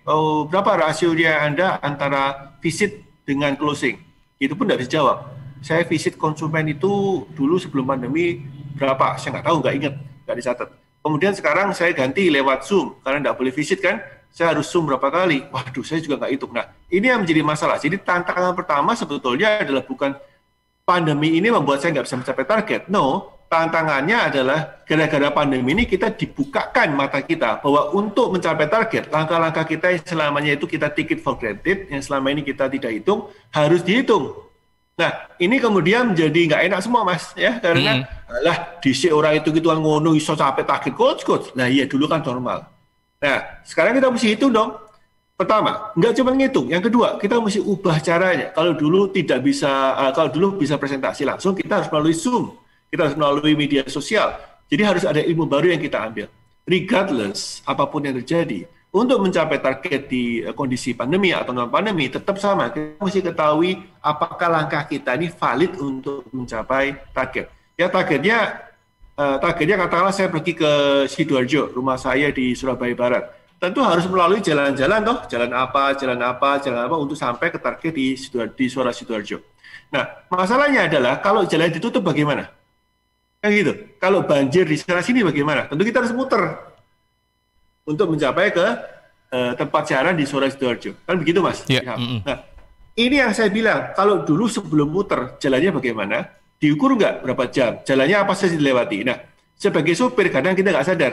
berapa rasionya Anda antara visit dengan closing? Itu pun tidak bisa jawab. Saya visit konsumen itu dulu sebelum pandemi berapa? Saya nggak tahu, nggak ingat, nggak dicatat. Kemudian sekarang saya ganti lewat Zoom, karena nggak boleh visit kan, saya harus Zoom berapa kali? Waduh, saya juga nggak hitung. Nah, ini yang menjadi masalah. Jadi tantangan pertama sebetulnya adalah bukan pandemi ini membuat saya nggak bisa mencapai target. No, tantangannya adalah gara-gara pandemi ini kita dibukakan mata kita bahwa untuk mencapai target, langkah-langkah kita yang selamanya itu kita take it for granted, yang selama ini kita tidak hitung, harus dihitung. Nah, ini kemudian menjadi nggak enak semua, Mas, ya, karena disi orang itu gituan ngono iso sampai target coach. Nah, iya dulu kan normal. Nah, sekarang kita mesti hitung dong. Pertama, nggak cuma ngitung. Yang kedua, kita mesti ubah caranya. Kalau dulu tidak bisa, kalau dulu bisa presentasi langsung, kita harus melalui Zoom, kita harus melalui media sosial. Jadi harus ada ilmu baru yang kita ambil. Regardless apapun yang terjadi. Untuk mencapai target di kondisi pandemi atau non-pandemi, tetap sama. Kita mesti ketahui apakah langkah kita ini valid untuk mencapai target. Ya, targetnya katakanlah saya pergi ke Sidoarjo, rumah saya di Surabaya Barat. Tentu harus melalui jalan-jalan toh, jalan apa untuk sampai ke target di Suara Sidoarjo. Nah, masalahnya adalah kalau jalan ditutup bagaimana? Kan gitu. Kalau banjir di sana sini bagaimana? Tentu kita harus muter untuk mencapai ke tempat siaran di Suara Sidoarjo. Kan begitu, Mas? Yeah. Nah, ini yang saya bilang, kalau dulu sebelum muter, jalannya bagaimana? Diukur nggak berapa jam? Jalannya apa saja dilewati? Nah, sebagai sopir, kadang kita nggak sadar.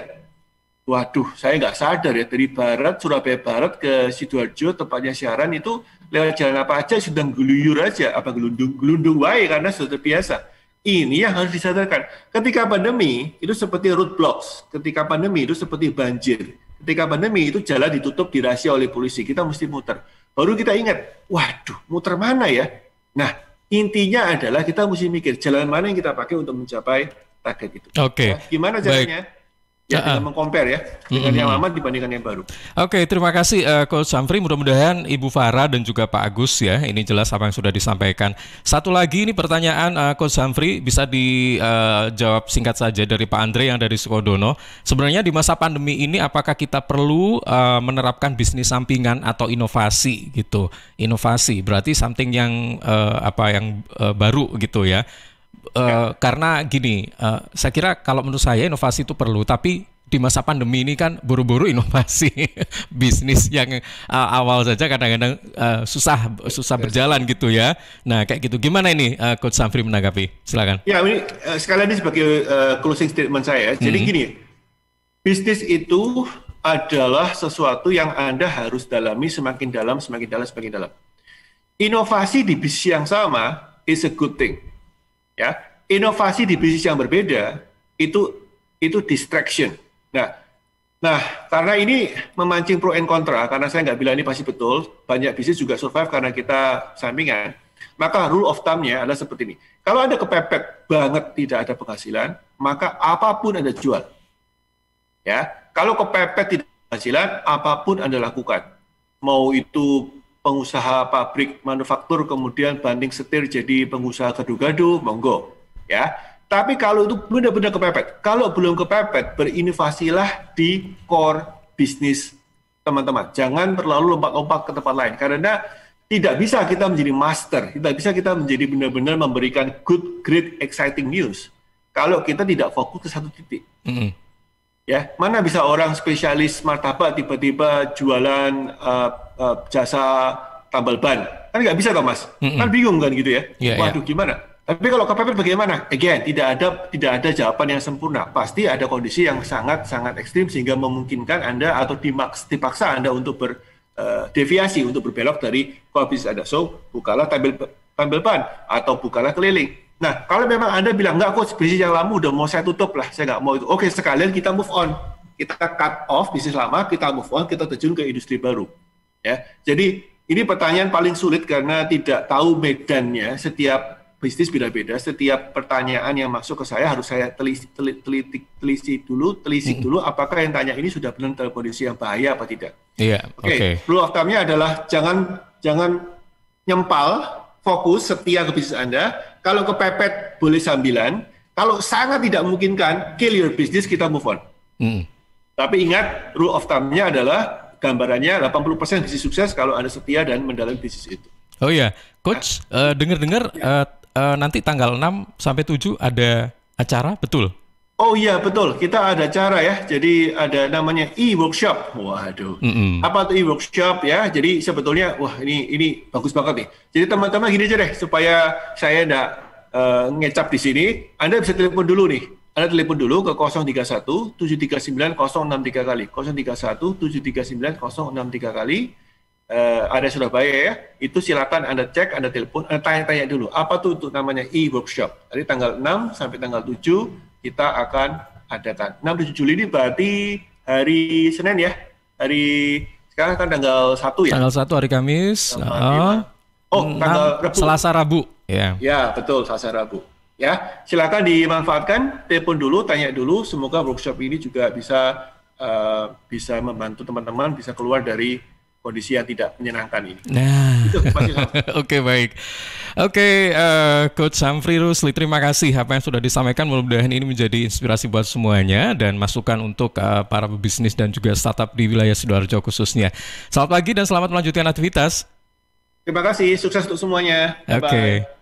Waduh, saya nggak sadar ya, dari Barat, Surabaya Barat ke Sidoarjo, tempatnya siaran itu lewat jalan apa aja, sudah geluyur aja, gelundung wae, karena sudah terbiasa. Ini yang harus disadarkan. Ketika pandemi, itu seperti roadblocks. Ketika pandemi, itu seperti banjir. Ketika pandemi, itu jalan ditutup, dirahasia oleh polisi. Kita mesti muter. Baru kita ingat, waduh, muter mana ya? Nah, intinya adalah kita mesti mikir, jalan mana yang kita pakai untuk mencapai target itu. Oke. Nah, gimana jalannya? Ya, dengan meng-compare ya, dengan yang lama dibandingkan yang baru. Oke, terima kasih Coach Samfri. Mudah-mudahan Ibu Farah dan juga Pak Agus ya, ini jelas apa yang sudah disampaikan. Satu lagi ini pertanyaan Coach Samfri, bisa dijawab singkat saja dari Pak Andre yang dari Sukodono. Sebenarnya di masa pandemi ini apakah kita perlu menerapkan bisnis sampingan atau inovasi gitu? Inovasi berarti something yang baru gitu ya. Karena gini, saya kira kalau menurut saya inovasi itu perlu, tapi di masa pandemi ini kan buru-buru inovasi bisnis yang awal saja kadang-kadang susah berjalan gitu ya. Nah kayak gitu, gimana ini Coach Samfri menanggapi? Silakan. Ya, ini sekalian ini sebagai closing statement saya. Jadi gini, bisnis itu adalah sesuatu yang Anda harus dalami semakin dalam. Inovasi di bisnis yang sama is a good thing. Ya, inovasi di bisnis yang berbeda itu distraction. Nah, karena ini memancing pro and kontra, karena saya nggak bilang ini pasti betul, banyak bisnis juga survive karena kita sampingan. Maka rule of thumb-nya adalah seperti ini. Kalau Anda kepepet banget tidak ada penghasilan, maka apapun Anda jual. Ya, kalau kepepet tidak ada penghasilan, apapun Anda lakukan. Mau itu pengusaha pabrik manufaktur kemudian banting setir jadi pengusaha gado-gado, monggo ya. Tapi kalau itu benar-benar kepepet, kalau belum kepepet, berinovasilah di core bisnis teman-teman. Jangan terlalu lompat-lompat ke tempat lain, karena tidak bisa kita menjadi master, tidak bisa kita menjadi benar-benar memberikan good, great, exciting news kalau kita tidak fokus ke satu titik. Ya, mana bisa orang spesialis martabak tiba-tiba jualan jasa tambal ban? Kan nggak bisa, Mas. Kan bingung kan gitu ya. Waduh, gimana? Tapi kalau kepepet bagaimana? Again, tidak ada jawaban yang sempurna. Pasti ada kondisi yang sangat ekstrim sehingga memungkinkan Anda atau dipaksa Anda untuk deviasi, untuk berbelok dari core bisnis Anda. So, bukalah tambal ban atau bukalah keliling. Nah, kalau memang Anda bilang, enggak kok bisnis yang lama udah mau saya tutup lah, saya nggak mau itu. Oke, sekalian kita move on. Kita cut off bisnis lama, kita move on, kita terjun ke industri baru. Ya, jadi ini pertanyaan paling sulit karena tidak tahu medannya. Setiap bisnis beda-beda, setiap pertanyaan yang masuk ke saya harus saya telisik dulu apakah yang tanya ini sudah benar dalam kondisi yang bahaya apa tidak. Oke. Rule of thumb-nya adalah jangan nyempal, fokus, setia ke bisnis Anda. Kalau kepepet boleh sambilan. Kalau sangat tidak memungkinkan, kill your business, kita move on. Tapi ingat, rule of thumb-nya adalah gambarannya 80% bisnis sukses kalau Anda setia dan mendalami bisnis itu. Oh iya, Coach, dengar-dengar nanti tanggal 6 sampai 7 ada acara, betul? Oh iya, betul. Kita ada acara ya. Jadi ada namanya e-workshop. Waduh. Apa tuh e-workshop ya? Jadi sebetulnya, wah ini bagus banget nih. Jadi teman-teman gini aja deh, supaya saya nggak ngecap di sini, Anda bisa telepon dulu nih. Anda telepon dulu ke 031 739 063 kali. 031 739 063 kali. Ada Surabaya ya, itu silakan Anda cek, Anda telepon, Anda tanya-tanya dulu, apa tuh untuk namanya e-workshop. Dari tanggal 6 sampai tanggal 7 kita akan adakan. 6-7 Juli ini berarti hari Senin ya, sekarang kan tanggal 1 ya? Tanggal 1 hari Kamis, tanggal Rabu. Selasa Rabu. Ya, betul, Selasa Rabu. Ya, silakan dimanfaatkan, telepon dulu, tanya dulu, semoga workshop ini juga bisa membantu teman-teman bisa keluar dari kondisi yang tidak menyenangkan ini. Nah, oke, baik. Oke, Coach Humphrey Rusli, terima kasih apa yang sudah disampaikan. Mudah-mudahan ini menjadi inspirasi buat semuanya dan masukan untuk para pebisnis dan juga startup di wilayah Sidoarjo khususnya. Selamat pagi dan selamat melanjutkan aktivitas. Terima kasih, sukses untuk semuanya. Oke.